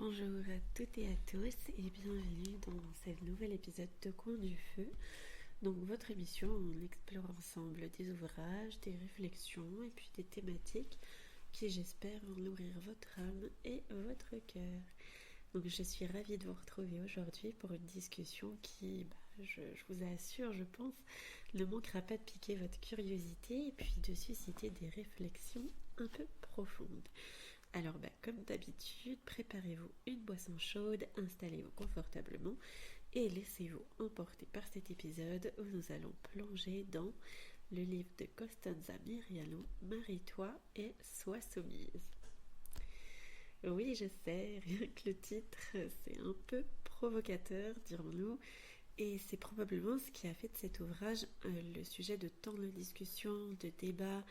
Bonjour à toutes et à tous et bienvenue dans ce nouvel épisode de Coin du Feu. Donc votre émission où on explore ensemble des ouvrages, des réflexions et puis des thématiques qui j'espère vont nourrir votre âme et votre cœur. Donc je suis ravie de vous retrouver aujourd'hui pour une discussion qui, je vous assure, je pense, ne manquera pas de piquer votre curiosité et puis de susciter des réflexions un peu profondes. Alors comme d'habitude, préparez-vous une boisson chaude, installez-vous confortablement et laissez-vous emporter par cet épisode où nous allons plonger dans le livre de Costanza Miriano, Marie-toi et sois soumise. Oui, je sais, rien que le titre, c'est un peu provocateur, dirons-nous, et c'est probablement ce qui a fait de cet ouvrage le sujet de tant de discussions, de débats,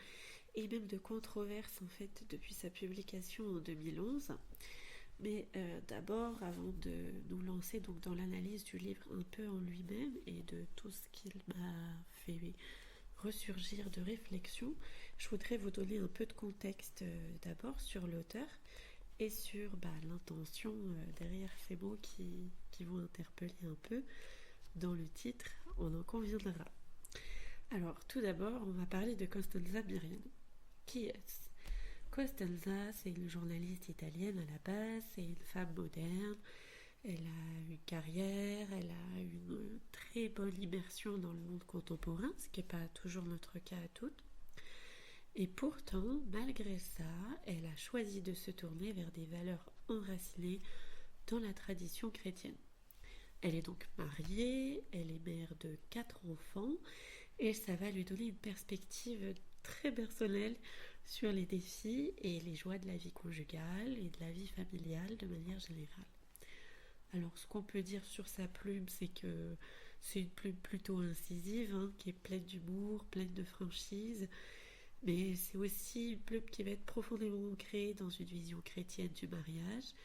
et même de controverses en fait depuis sa publication en 2011. Mais d'abord, avant de nous lancer donc dans l'analyse du livre un peu en lui-même et de tout ce qu'il m'a fait ressurgir de réflexion, je voudrais vous donner un peu de contexte d'abord sur l'auteur et sur l'intention derrière ces mots qui vont interpeller un peu dans le titre, on en conviendra. Alors tout d'abord, on va parler de Costanza Miriano. Qui est-ce ? Costanza, c'est une journaliste italienne à la base, c'est une femme moderne, elle a une carrière, elle a une très bonne immersion dans le monde contemporain, ce qui n'est pas toujours notre cas à toutes. Et pourtant, malgré ça, elle a choisi de se tourner vers des valeurs enracinées dans la tradition chrétienne. Elle est donc mariée, elle est mère de 4 enfants, et ça va lui donner une perspective très personnelle sur les défis et les joies de la vie conjugale et de la vie familiale de manière générale. Alors ce qu'on peut dire sur sa plume, c'est que c'est une plume plutôt incisive, qui est pleine d'humour, pleine de franchise, mais c'est aussi une plume qui va être profondément ancrée dans une vision chrétienne du mariage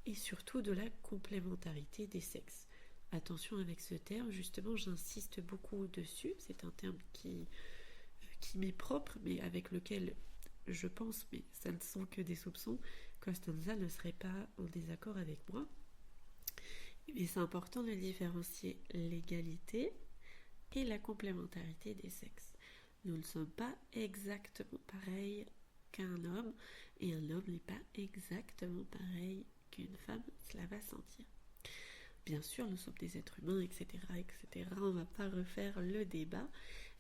et surtout de la complémentarité des sexes. Attention avec ce terme, justement j'insiste beaucoup dessus, c'est un terme qui m'est propre mais avec lequel je pense, mais ça ne sont que des soupçons, Costanza ne serait pas en désaccord avec moi. Mais c'est important de différencier l'égalité et la complémentarité des sexes. Nous ne sommes pas exactement pareils qu'un homme et un homme n'est pas exactement pareil qu'une femme, cela va sentir. Bien sûr, nous sommes des êtres humains, etc., etc. On ne va pas refaire le débat,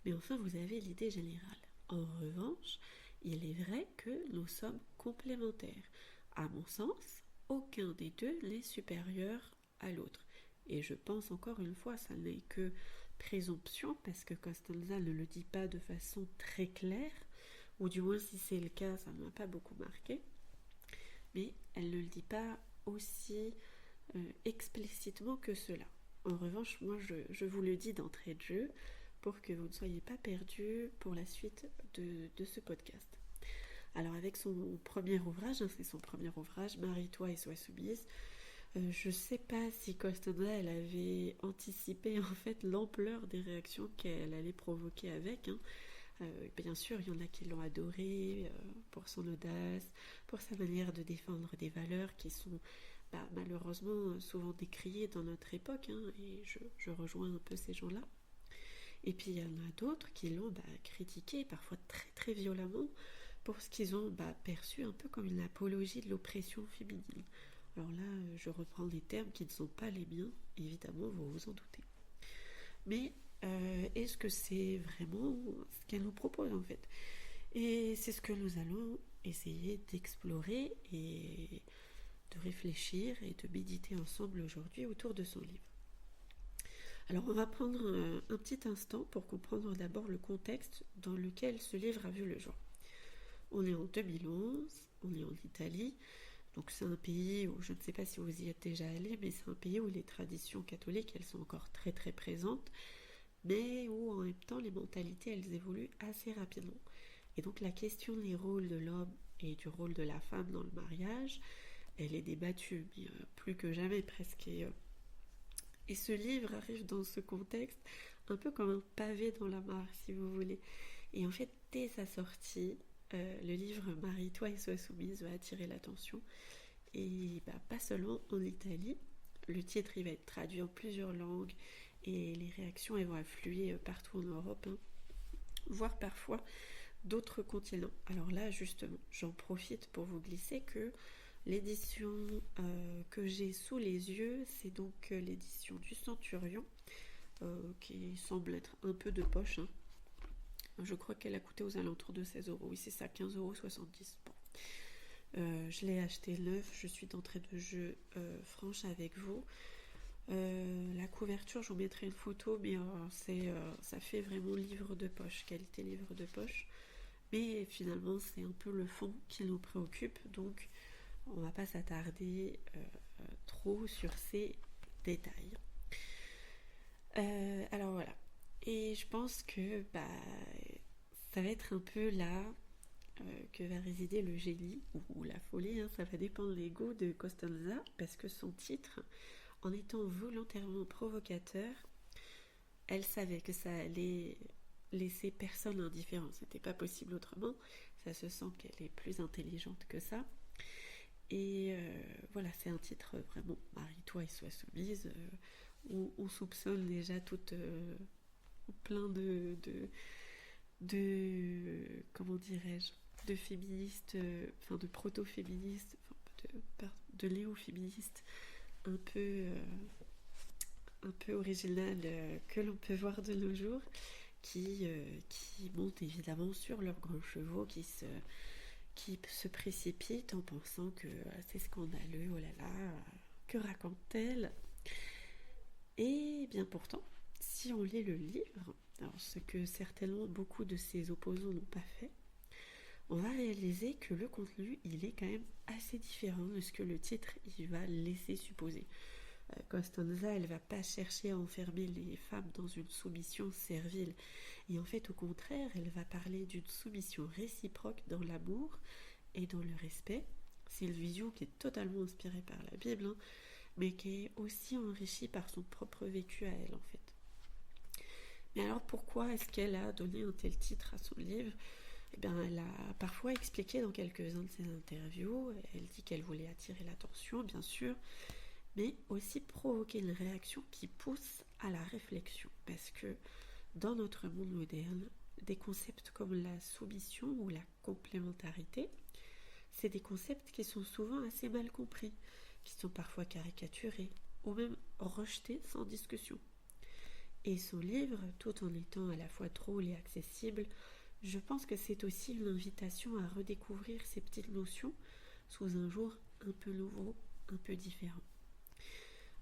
mais enfin, vous avez l'idée générale. En revanche, il est vrai que nous sommes complémentaires. À mon sens, aucun des deux n'est supérieur à l'autre. Et je pense encore une fois, ça n'est que présomption, parce que Costanza ne le dit pas de façon très claire, ou du moins si c'est le cas, ça ne m'a pas beaucoup marqué, mais elle ne le dit pas aussi explicitement que cela. En revanche, moi je vous le dis d'entrée de jeu pour que vous ne soyez pas perdus pour la suite de ce podcast. Alors avec son premier ouvrage, c'est son premier ouvrage, Marie-toi et sois soumise, je ne sais pas si Costanza elle avait anticipé en fait l'ampleur des réactions qu'elle allait provoquer avec. Bien sûr, il y en a qui l'ont adoré pour son audace, pour sa manière de défendre des valeurs qui sont malheureusement souvent décriées dans notre époque, et je rejoins un peu ces gens-là. Et puis il y en a d'autres qui l'ont critiqué, parfois très très violemment, pour ce qu'ils ont perçu un peu comme une apologie de l'oppression féminine. Alors là, je reprends des termes qui ne sont pas les miens, évidemment, vous vous en doutez. Mais est-ce que c'est vraiment ce qu'elle nous propose en fait ? Et c'est ce que nous allons essayer d'explorer et de réfléchir et de méditer ensemble aujourd'hui autour de son livre. Alors on va prendre un petit instant pour comprendre d'abord le contexte dans lequel ce livre a vu le jour. On est en 2011, on est en Italie, donc c'est un pays où, je ne sais pas si vous y êtes déjà allé, mais c'est un pays où les traditions catholiques, elles sont encore très très présentes, mais où en même temps les mentalités, elles évoluent assez rapidement. Et donc la question des rôles de l'homme et du rôle de la femme dans le mariage, elle est débattue, mais plus que jamais presque. Et ce livre arrive dans ce contexte un peu comme un pavé dans la mare, si vous voulez. Et en fait, dès sa sortie, le livre Marie-toi et sois soumise va attirer l'attention et pas seulement en Italie. Le titre il va être traduit en plusieurs langues et les réactions elles vont affluer partout en Europe, hein, voire parfois d'autres continents. Alors là, justement, j'en profite pour vous glisser que l'édition que j'ai sous les yeux, c'est donc l'édition du Centurion, qui semble être un peu de poche, hein. Je crois qu'elle a coûté aux alentours de 16 euros. Oui, c'est ça, 15,70 €. Bon. Je l'ai acheté neuf, je suis d'entrée de jeu franche avec vous. La couverture, je vous mettrai une photo, mais ça fait vraiment livre de poche, qualité livre de poche. Mais finalement, c'est un peu le fond qui nous préoccupe, donc on va pas s'attarder trop sur ces détails. Alors voilà. Et je pense que ça va être un peu là que va résider le génie ou la folie, hein, ça va dépendre des goûts de Costanza, parce que son titre, en étant volontairement provocateur, elle savait que ça allait laisser personne indifférent, c'était pas possible autrement, ça se sent qu'elle est plus intelligente que ça. Et voilà, c'est un titre vraiment marie-toi et sois soumise, où on soupçonne déjà plein comment dirais-je, de féministes, enfin de proto-féministes, de néo-féministes un peu originales que l'on peut voir de nos jours, qui montent évidemment sur leurs grands chevaux, qui se précipitent en pensant que c'est scandaleux, oh là là, que raconte-t-elle? Et bien pourtant, si on lit le livre, alors ce que certainement beaucoup de ses opposants n'ont pas fait, on va réaliser que le contenu, il est quand même assez différent de ce que le titre il va laisser supposer. Costanza, elle va pas chercher à enfermer les femmes dans une soumission servile. Et en fait, au contraire, elle va parler d'une soumission réciproque dans l'amour et dans le respect. C'est une vision qui est totalement inspirée par la Bible, hein, mais qui est aussi enrichie par son propre vécu à elle, en fait. Mais alors, pourquoi est-ce qu'elle a donné un tel titre à son livre ? Eh bien, elle a parfois expliqué dans quelques-uns de ses interviews, elle dit qu'elle voulait attirer l'attention, bien sûr, mais aussi provoquer une réaction qui pousse à la réflexion. Parce que dans notre monde moderne, des concepts comme la soumission ou la complémentarité, c'est des concepts qui sont souvent assez mal compris, qui sont parfois caricaturés ou même rejetés sans discussion. Et son livre, tout en étant à la fois drôle et accessible, je pense que c'est aussi une invitation à redécouvrir ces petites notions sous un jour un peu nouveau, un peu différent.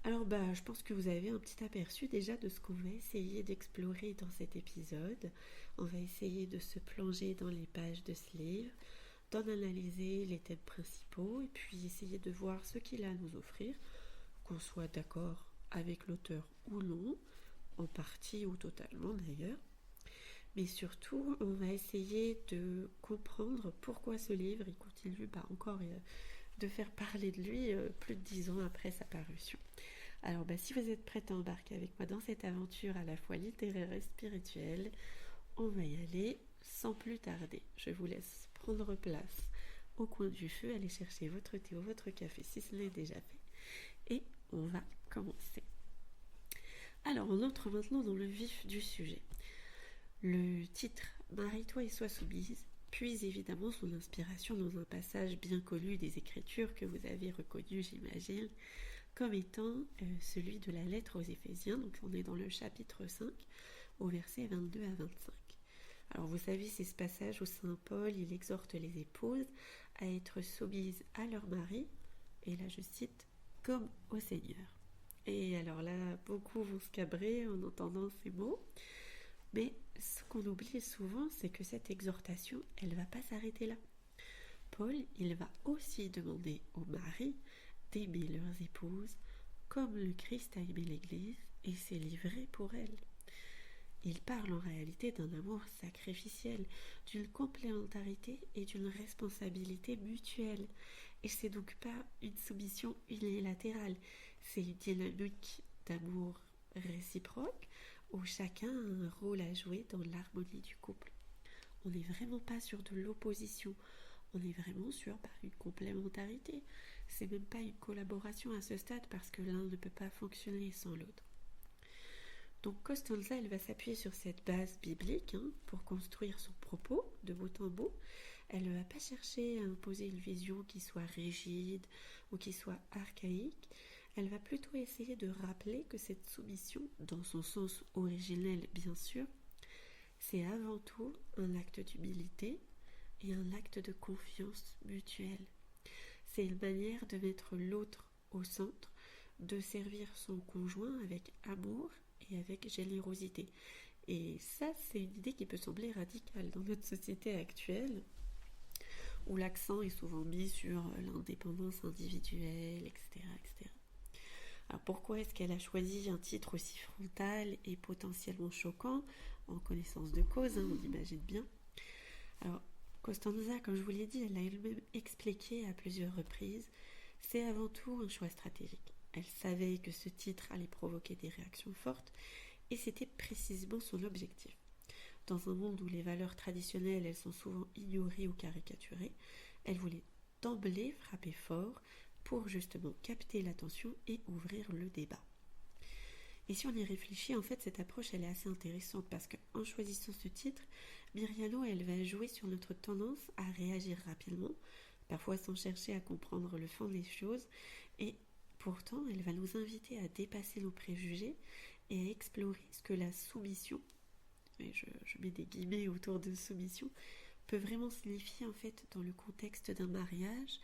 Alors je pense que vous avez un petit aperçu déjà de ce qu'on va essayer d'explorer dans cet épisode. On va essayer de se plonger dans les pages de ce livre, d'en analyser les thèmes principaux et puis essayer de voir ce qu'il a à nous offrir, qu'on soit d'accord avec l'auteur ou non, en partie ou totalement d'ailleurs. Mais surtout, on va essayer de comprendre pourquoi ce livre il continue encore de faire parler de lui plus de 10 ans après sa parution. Alors si vous êtes prête à embarquer avec moi dans cette aventure à la fois littéraire et spirituelle, on va y aller sans plus tarder. Je vous laisse prendre place au coin du feu, aller chercher votre thé ou votre café si ce n'est déjà fait. Et on va commencer. Alors on entre maintenant dans le vif du sujet. Le titre « Marie-toi et sois soumise » puise évidemment son inspiration dans un passage bien connu des Écritures que vous avez reconnu, j'imagine, comme étant celui de la lettre aux Éphésiens. Donc on est dans le chapitre 5, au verset 22 à 25. Alors vous savez, c'est ce passage où Saint Paul, il exhorte les épouses à être soumises à leur mari, et là je cite, « comme au Seigneur ». Et alors là, beaucoup vont se cabrer en entendant ces mots, mais ce qu'on oublie souvent, c'est que cette exhortation, elle ne va pas s'arrêter là. Paul, il va aussi demander aux maris d'aimer leurs épouses comme le Christ a aimé l'Église et s'est livré pour elle. Il parle en réalité d'un amour sacrificiel, d'une complémentarité et d'une responsabilité mutuelle. Et c'est donc pas une soumission unilatérale, c'est une dynamique d'amour réciproque où chacun a un rôle à jouer dans l'harmonie du couple. On n'est vraiment pas sur de l'opposition, on est vraiment sur une complémentarité. C'est même pas une collaboration à ce stade parce que l'un ne peut pas fonctionner sans l'autre. Donc Costanza, elle va s'appuyer sur cette base biblique pour construire son propos de bout en bout. Elle ne va pas chercher à imposer une vision qui soit rigide ou qui soit archaïque. Elle va plutôt essayer de rappeler que cette soumission, dans son sens originel bien sûr, c'est avant tout un acte d'humilité et un acte de confiance mutuelle. C'est une manière de mettre l'autre au centre, de servir son conjoint avec amour et avec générosité. Et ça, c'est une idée qui peut sembler radicale dans notre société actuelle, où l'accent est souvent mis sur l'indépendance individuelle, etc., etc. Alors pourquoi est-ce qu'elle a choisi un titre aussi frontal et potentiellement choquant, en connaissance de cause, on imagine bien. Alors, Costanza, comme je vous l'ai dit, elle l'a elle-même expliqué à plusieurs reprises, c'est avant tout un choix stratégique. Elle savait que ce titre allait provoquer des réactions fortes, et c'était précisément son objectif. Dans un monde où les valeurs traditionnelles, elles sont souvent ignorées ou caricaturées, elle voulait d'emblée frapper fort pour justement capter l'attention et ouvrir le débat. Et si on y réfléchit, en fait, cette approche, elle est assez intéressante parce qu'en choisissant ce titre, Miriano, elle va jouer sur notre tendance à réagir rapidement, parfois sans chercher à comprendre le fond des choses, et pourtant, elle va nous inviter à dépasser nos préjugés et à explorer ce que la soumission, et je mets des guillemets autour de soumission, peut vraiment signifier en fait dans le contexte d'un mariage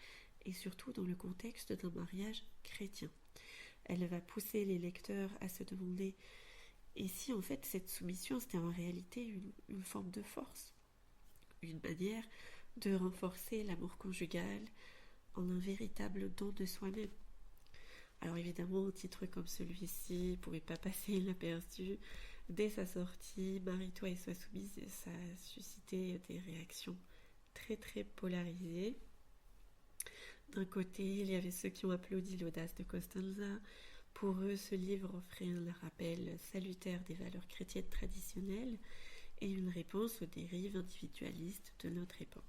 et surtout dans le contexte d'un mariage chrétien. Elle va pousser les lecteurs à se demander et si en fait cette soumission c'était en réalité une forme de force, une manière de renforcer l'amour conjugal en un véritable don de soi-même. Alors évidemment, un titre comme celui-ci ne pouvait pas passer inaperçu. Dès sa sortie, Marie-toi et sois soumise, ça a suscité des réactions très très polarisées. D'un côté, il y avait ceux qui ont applaudi l'audace de Costanza. Pour eux, ce livre offrait un rappel salutaire des valeurs chrétiennes traditionnelles et une réponse aux dérives individualistes de notre époque.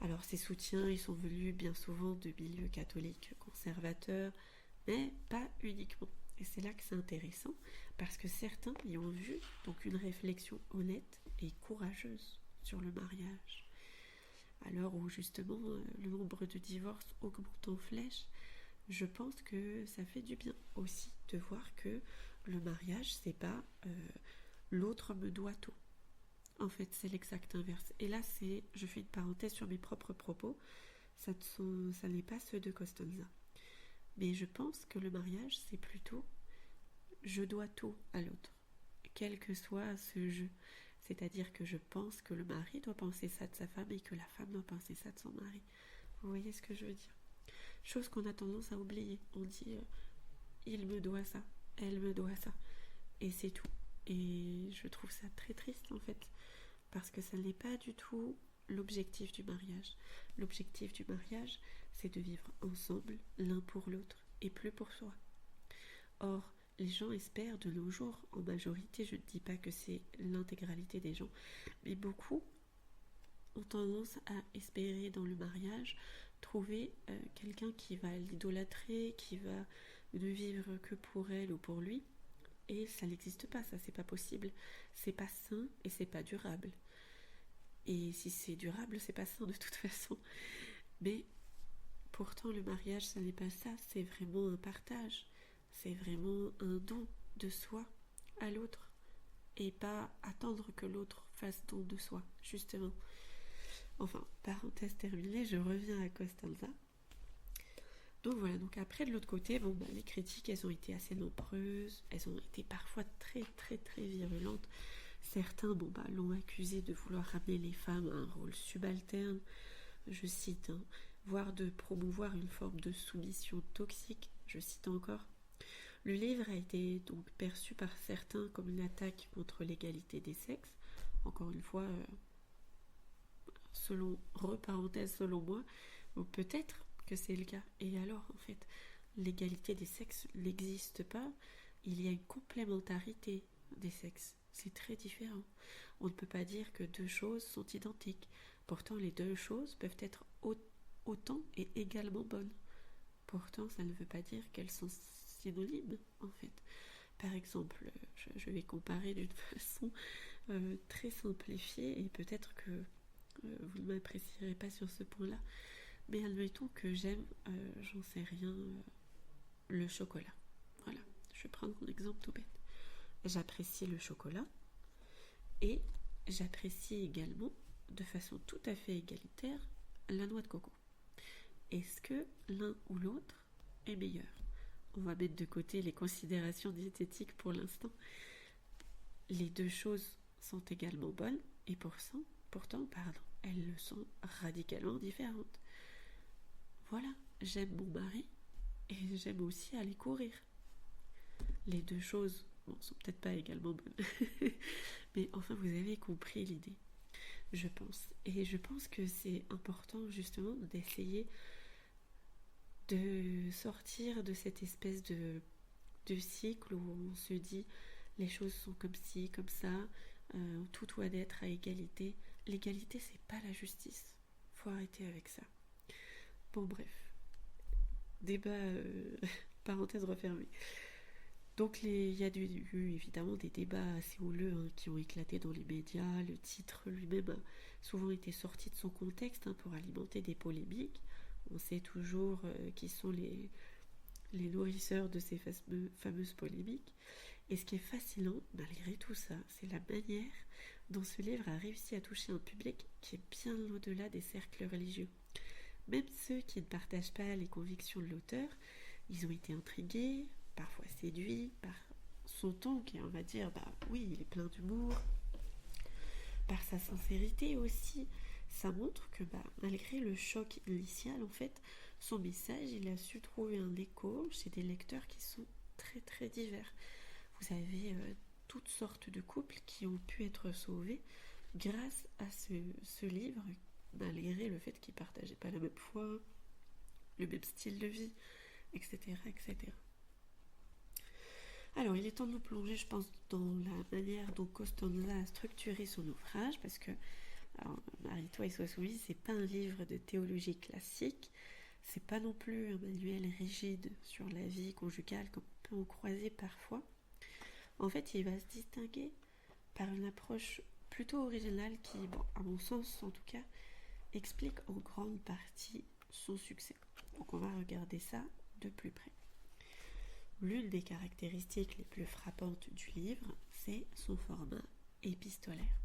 Alors ces soutiens, ils sont venus bien souvent de milieux catholiques conservateurs, mais pas uniquement. Et c'est là que c'est intéressant, parce que certains y ont vu donc une réflexion honnête et courageuse sur le mariage. À l'heure où justement le nombre de divorces augmente en flèche, je pense que ça fait du bien aussi de voir que le mariage, c'est pas l'autre me doit tout. En fait, c'est l'exact inverse. Et là, je fais une parenthèse sur mes propres propos, ça n'est pas ceux de Costanza. Mais je pense que le mariage, c'est plutôt je dois tout à l'autre, quel que soit ce je. C'est-à-dire que je pense que le mari doit penser ça de sa femme et que la femme doit penser ça de son mari. Vous voyez ce que je veux dire? Chose qu'on a tendance à oublier. On dit il me doit ça, elle me doit ça. Et c'est tout. Et je trouve ça très triste en fait. Parce que ça n'est pas du tout l'objectif du mariage. L'objectif du mariage, c'est de vivre ensemble, l'un pour l'autre, et plus pour soi. Or, les gens espèrent de nos jours, en majorité, je ne dis pas que c'est l'intégralité des gens, mais beaucoup ont tendance à espérer dans le mariage trouver quelqu'un qui va l'idolâtrer, qui va ne vivre que pour elle ou pour lui, et ça n'existe pas, ça c'est pas possible, c'est pas sain et c'est pas durable. Et si c'est durable, c'est pas sain de toute façon. Mais pourtant, le mariage, ça n'est pas ça, c'est vraiment un partage. C'est vraiment un don de soi à l'autre. Et pas attendre que l'autre fasse don de soi, justement. Enfin, parenthèse terminée, je reviens à Costanza. Donc voilà, donc après de l'autre côté, les critiques, elles ont été assez nombreuses, elles ont été parfois très très très virulentes. Certains l'ont accusé de vouloir ramener les femmes à un rôle subalterne, je cite, voire de promouvoir une forme de soumission toxique, je cite encore. Le livre a été donc perçu par certains comme une attaque contre l'égalité des sexes, encore une fois, selon moi, ou peut-être que c'est le cas. Et alors, en fait, l'égalité des sexes n'existe pas, il y a une complémentarité des sexes. C'est très différent. On ne peut pas dire que deux choses sont identiques. Pourtant, les deux choses peuvent être autant et également bonnes. Pourtant, ça ne veut pas dire qu'elles sont synonymes, en fait. Par exemple, je vais comparer d'une façon très simplifiée, et peut-être que vous ne m'apprécierez pas sur ce point-là, mais admettons que j'aime, j'en sais rien, le chocolat. Voilà, je vais prendre un exemple tout bête. J'apprécie le chocolat et j'apprécie également, de façon tout à fait égalitaire, la noix de coco. Est-ce que l'un ou l'autre est meilleur? On va mettre de côté les considérations diététiques pour l'instant. Les deux choses sont également bonnes et pourtant, elles le sont radicalement différentes. Voilà, j'aime mon mari et j'aime aussi aller courir. Les deux choses, sont peut-être pas également bonnes, mais enfin vous avez compris l'idée, je pense. Et je pense que c'est important justement d'essayer de sortir de cette espèce de cycle où on se dit les choses sont comme ci, comme ça, tout doit être à égalité. L'égalité, c'est pas la justice. Faut arrêter avec ça. Bon, bref. Débat, parenthèse refermée. Donc, il y a eu évidemment des débats assez houleux qui ont éclaté dans les médias. Le titre lui-même a souvent été sorti de son contexte pour alimenter des polémiques. On sait toujours qui sont les nourrisseurs de ces fameuses polémiques. Et ce qui est fascinant, malgré tout ça, c'est la manière dont ce livre a réussi à toucher un public qui est bien au-delà des cercles religieux. Même ceux qui ne partagent pas les convictions de l'auteur, ils ont été intrigués, parfois séduits par son ton qui, on va dire, oui, il est plein d'humour, par sa sincérité aussi. Ça montre que malgré le choc initial, en fait, son message, il a su trouver un écho chez des lecteurs qui sont très très divers. Vous avez toutes sortes de couples qui ont pu être sauvés grâce à ce livre, malgré le fait qu'ils ne partageaient pas la même foi, le même style de vie, etc., etc. Alors, il est temps de nous plonger, je pense, dans la manière dont Costanza a structuré son ouvrage, parce que Marie-toi et sois soumise, c'est pas un livre de théologie classique, c'est pas non plus un manuel rigide sur la vie conjugale comme on peut en croiser parfois. En fait, il va se distinguer par une approche plutôt originale qui, à mon sens en tout cas, explique en grande partie son succès. Donc on va regarder ça de plus près. L'une des caractéristiques les plus frappantes du livre, c'est son format épistolaire.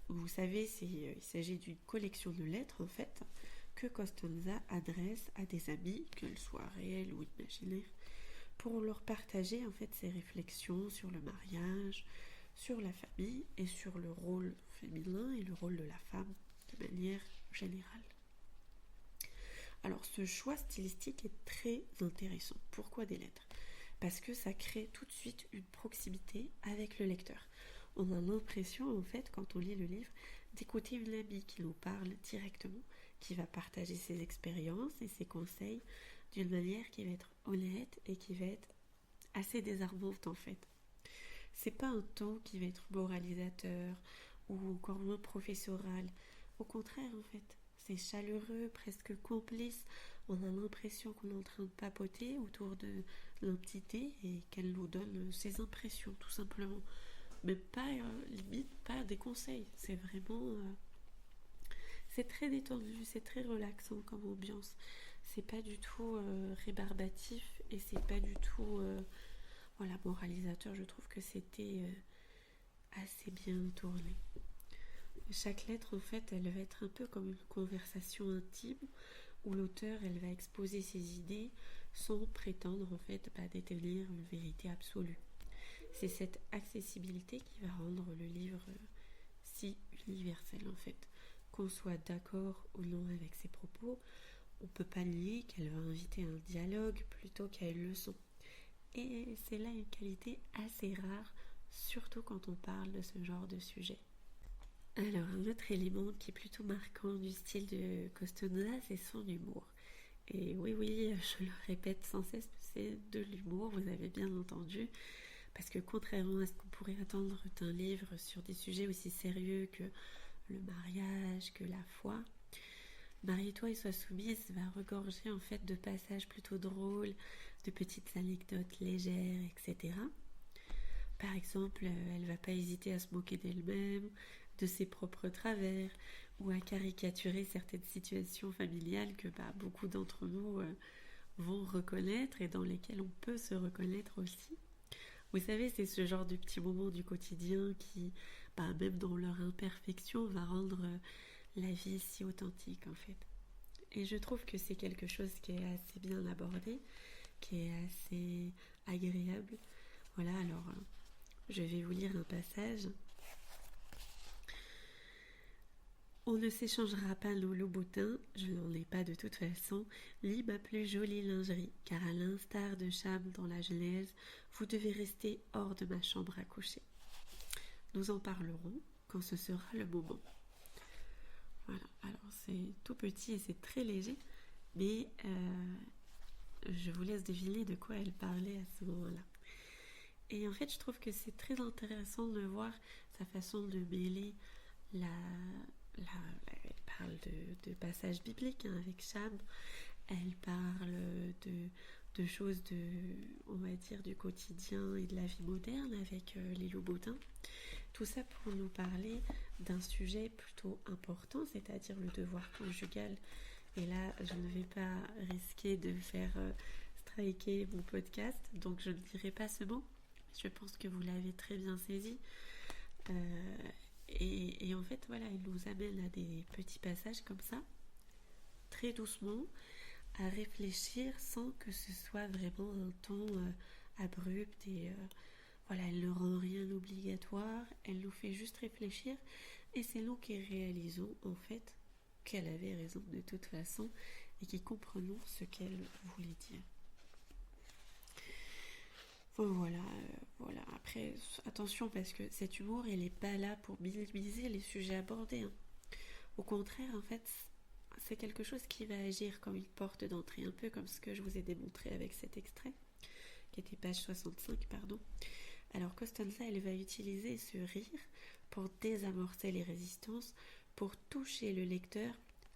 Vous savez, il s'agit d'une collection de lettres en fait que Costanza adresse à des amis, qu'elles soient réelles ou imaginaires, pour leur partager en fait ses réflexions sur le mariage, sur la famille et sur le rôle féminin et le rôle de la femme de manière générale. Alors ce choix stylistique est très intéressant. Pourquoi des lettres? Parce que ça crée tout de suite une proximité avec le lecteur. On a l'impression en fait quand on lit le livre d'écouter une amie qui nous parle directement, qui va partager ses expériences et ses conseils d'une manière qui va être honnête et qui va être assez désarmante en fait. C'est pas un ton qui va être moralisateur ou encore moins professoral. Au contraire en fait, c'est chaleureux, presque complice. On a l'impression qu'on est en train de papoter autour de l'entité et qu'elle nous donne ses impressions tout simplement. Mais pas limite pas des conseils. C'est vraiment c'est très détendu, c'est très relaxant comme ambiance. C'est pas du tout rébarbatif et c'est pas du tout moralisateur. Je trouve que c'était assez bien tourné. Chaque lettre en fait elle va être un peu comme une conversation intime où l'auteur elle va exposer ses idées sans prétendre en fait détenir une vérité absolue. C'est cette accessibilité qui va rendre le livre si universel en fait. Qu'on soit d'accord ou non avec ses propos, on ne peut pas nier qu'elle va inviter à un dialogue plutôt qu'à une leçon. Et c'est là une qualité assez rare, surtout quand on parle de ce genre de sujet. Alors, un autre élément qui est plutôt marquant du style de Costanza, c'est son humour. Et oui, je le répète sans cesse, c'est de l'humour, vous avez bien entendu. Parce que contrairement à ce qu'on pourrait attendre d'un livre sur des sujets aussi sérieux que le mariage, que la foi, Marie-toi et sois soumise va regorger en fait de passages plutôt drôles, de petites anecdotes légères, etc. Par exemple, elle va pas hésiter à se moquer d'elle-même, de ses propres travers, ou à caricaturer certaines situations familiales que beaucoup d'entre nous vont reconnaître et dans lesquelles on peut se reconnaître aussi. Vous savez, c'est ce genre de petits moments du quotidien qui, même dans leur imperfection, va rendre la vie si authentique en fait. Et je trouve que c'est quelque chose qui est assez bien abordé, qui est assez agréable. Voilà, alors je vais vous lire un passage. On ne s'échangera pas nos loups-boutins, je n'en ai pas de toute façon, lis ma plus jolie lingerie, car à l'instar de Cham dans la Genèse, vous devez rester hors de ma chambre à coucher. Nous en parlerons quand ce sera le moment. Voilà, alors c'est tout petit et c'est très léger, mais je vous laisse deviner de quoi elle parlait à ce moment-là. Et en fait, je trouve que c'est très intéressant de voir sa façon de mêler elle parle de passages bibliques avec Cham, elle parle de choses on va dire, du quotidien et de la vie moderne avec les loups-boutins. Tout ça pour nous parler d'un sujet plutôt important, c'est-à-dire le devoir conjugal. Et là, je ne vais pas risquer de faire striker mon podcast, donc je ne dirai pas ce mot. Je pense que vous l'avez très bien saisi. Et en fait, voilà, il nous amène à des petits passages comme ça, très doucement, à réfléchir sans que ce soit vraiment un ton abrupt et voilà, elle ne rend rien obligatoire, elle nous fait juste réfléchir et c'est nous qui réalisons en fait qu'elle avait raison de toute façon et qui comprenons ce qu'elle voulait dire. Bon, voilà. Après, attention parce que cet humour, il n'est pas là pour minimiser les sujets abordés. Hein. Au contraire, en fait, c'est quelque chose qui va agir comme une porte d'entrée, un peu comme ce que je vous ai démontré avec cet extrait, qui était page 65, pardon. Alors Costanza, elle va utiliser ce rire pour désamorcer les résistances, pour toucher le lecteur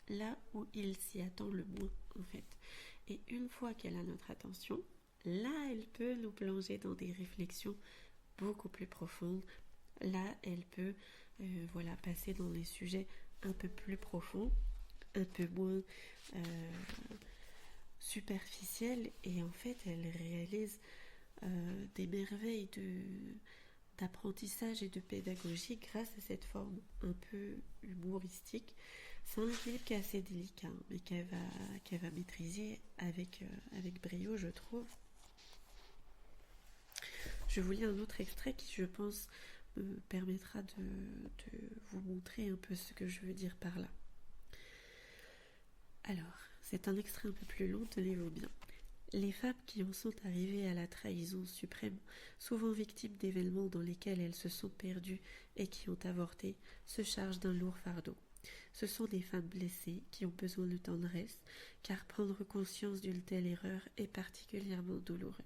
là où il s'y attend le moins, en fait. Et une fois qu'elle a notre attention, là, elle peut nous plonger dans des réflexions beaucoup plus profondes. Là, elle peut passer dans des sujets un peu plus profonds, un peu moins superficiels. Et en fait, elle réalise des merveilles d'apprentissage et de pédagogie grâce à cette forme un peu humoristique. C'est un livre qui est assez délicat, mais qu'elle va maîtriser avec brio, je trouve. Je vous lis un autre extrait qui, je pense, me permettra de vous montrer un peu ce que je veux dire par là. Alors, c'est un extrait un peu plus long, tenez-vous bien. Les femmes qui en sont arrivées à la trahison suprême, souvent victimes d'événements dans lesquels elles se sont perdues et qui ont avorté, se chargent d'un lourd fardeau. Ce sont des femmes blessées qui ont besoin de tendresse, car prendre conscience d'une telle erreur est particulièrement douloureux.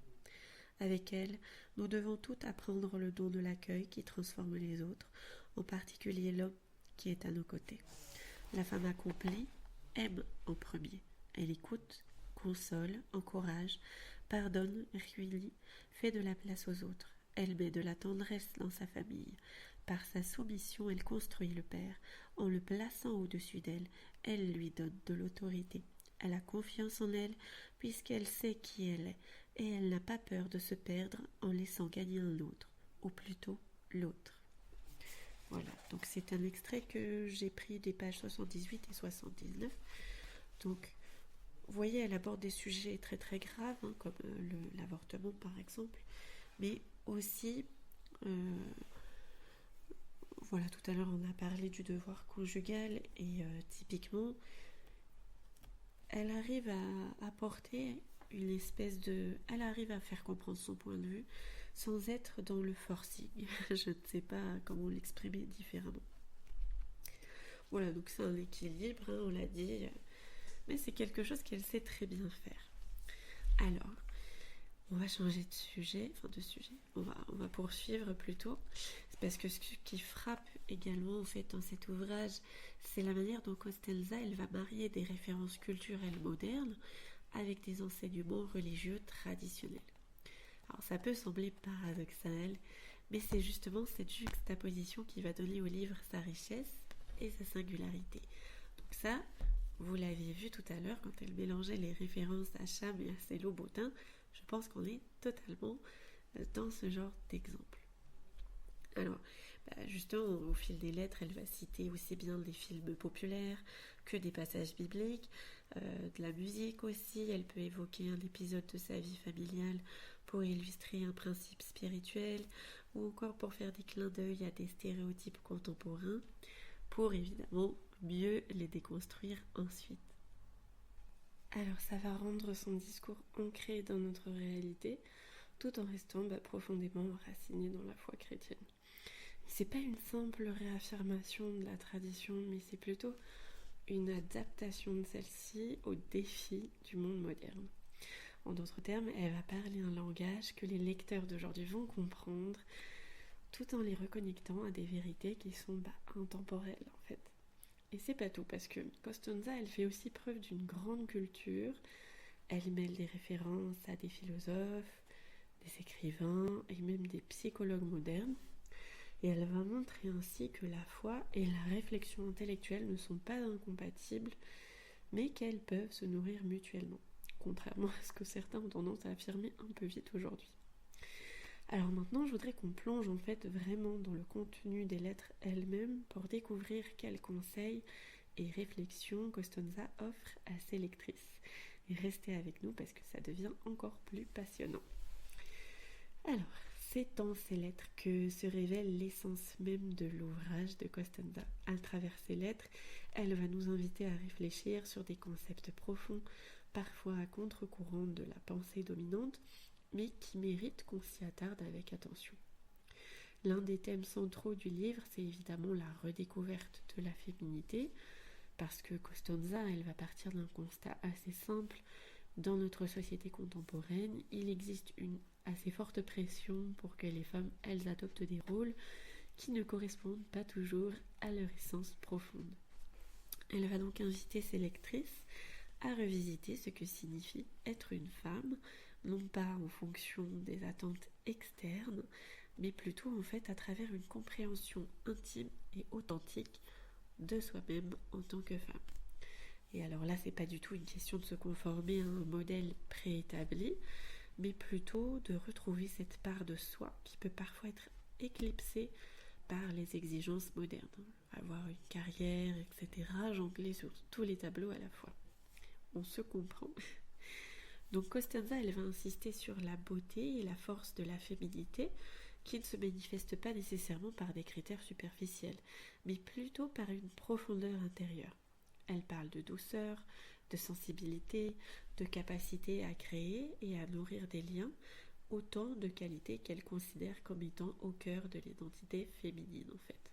Avec elles, nous devons toutes apprendre le don de l'accueil qui transforme les autres, en particulier l'homme qui est à nos côtés. La femme accomplie aime en premier. Elle écoute, console, encourage, pardonne, réunit, fait de la place aux autres. Elle met de la tendresse dans sa famille. Par sa soumission, elle construit le Père. En le plaçant au-dessus d'elle, elle lui donne de l'autorité. Elle a confiance en elle, puisqu'elle sait qui elle est, et elle n'a pas peur de se perdre en laissant gagner un autre, ou plutôt l'autre. Voilà, donc c'est un extrait que j'ai pris des pages 78 et 79. Donc, vous voyez, elle aborde des sujets très très graves, hein, comme l'avortement par exemple, mais aussi, voilà, tout à l'heure on a parlé du devoir conjugal et typiquement, elle arrive à apporter une espèce elle arrive à faire comprendre son point de vue sans être dans le forcing. Je ne sais pas comment l'exprimer différemment. Voilà, donc c'est un équilibre, hein, on l'a dit, mais c'est quelque chose qu'elle sait très bien faire. Alors, on va changer de sujet, on va poursuivre plutôt, Parce que ce qui frappe également en fait dans cet ouvrage, c'est la manière dont Costanza elle va marier des références culturelles modernes avec des enseignements religieux traditionnels. Alors ça peut sembler paradoxal, mais c'est justement cette juxtaposition qui va donner au livre sa richesse et sa singularité. Donc ça, vous l'aviez vu tout à l'heure quand elle mélangeait les références à Cham et à Célo-Bottin, je pense qu'on est totalement dans ce genre d'exemple. Alors, justement, au fil des lettres, elle va citer aussi bien des films populaires que des passages bibliques, de la musique aussi. Elle peut évoquer un épisode de sa vie familiale pour illustrer un principe spirituel ou encore pour faire des clins d'œil à des stéréotypes contemporains pour évidemment mieux les déconstruire ensuite. Alors ça va rendre son discours ancré dans notre réalité tout en restant profondément enraciné dans la foi chrétienne. C'est pas une simple réaffirmation de la tradition, mais c'est plutôt une adaptation de celle-ci aux défis du monde moderne. En d'autres termes, elle va parler un langage que les lecteurs d'aujourd'hui vont comprendre, tout en les reconnectant à des vérités qui sont intemporelles en fait. Et c'est pas tout, parce que Costanza, elle fait aussi preuve d'une grande culture. Elle mêle des références à des philosophes, des écrivains et même des psychologues modernes. Et elle va montrer ainsi que la foi et la réflexion intellectuelle ne sont pas incompatibles, mais qu'elles peuvent se nourrir mutuellement, contrairement à ce que certains ont tendance à affirmer un peu vite aujourd'hui. Alors maintenant, je voudrais qu'on plonge en fait vraiment dans le contenu des lettres elles-mêmes pour découvrir quels conseils et réflexions Costanza offre à ses lectrices. Et restez avec nous parce que ça devient encore plus passionnant. Alors, c'est dans ces lettres que se révèle l'essence même de l'ouvrage de Costanza. À travers ces lettres, elle va nous inviter à réfléchir sur des concepts profonds, parfois à contre-courant de la pensée dominante, mais qui méritent qu'on s'y attarde avec attention. L'un des thèmes centraux du livre, c'est évidemment la redécouverte de la féminité, parce que Costanza, elle va partir d'un constat assez simple. Dans notre société contemporaine, il existe une assez forte pression pour que les femmes, elles adoptent des rôles qui ne correspondent pas toujours à leur essence profonde. Elle va donc inviter ses lectrices à revisiter ce que signifie être une femme, non pas en fonction des attentes externes, mais plutôt en fait à travers une compréhension intime et authentique de soi-même en tant que femme. Et alors là, c'est pas du tout une question de se conformer à un modèle préétabli, mais plutôt de retrouver cette part de soi qui peut parfois être éclipsée par les exigences modernes. Avoir une carrière, etc., jongler sur tous les tableaux à la fois. On se comprend. Donc Costanza, elle va insister sur la beauté et la force de la féminité, qui ne se manifeste pas nécessairement par des critères superficiels, mais plutôt par une profondeur intérieure. Elle parle de douceur, de sensibilité, de capacité à créer et à nourrir des liens, autant de qualités qu'elle considère comme étant au cœur de l'identité féminine en fait.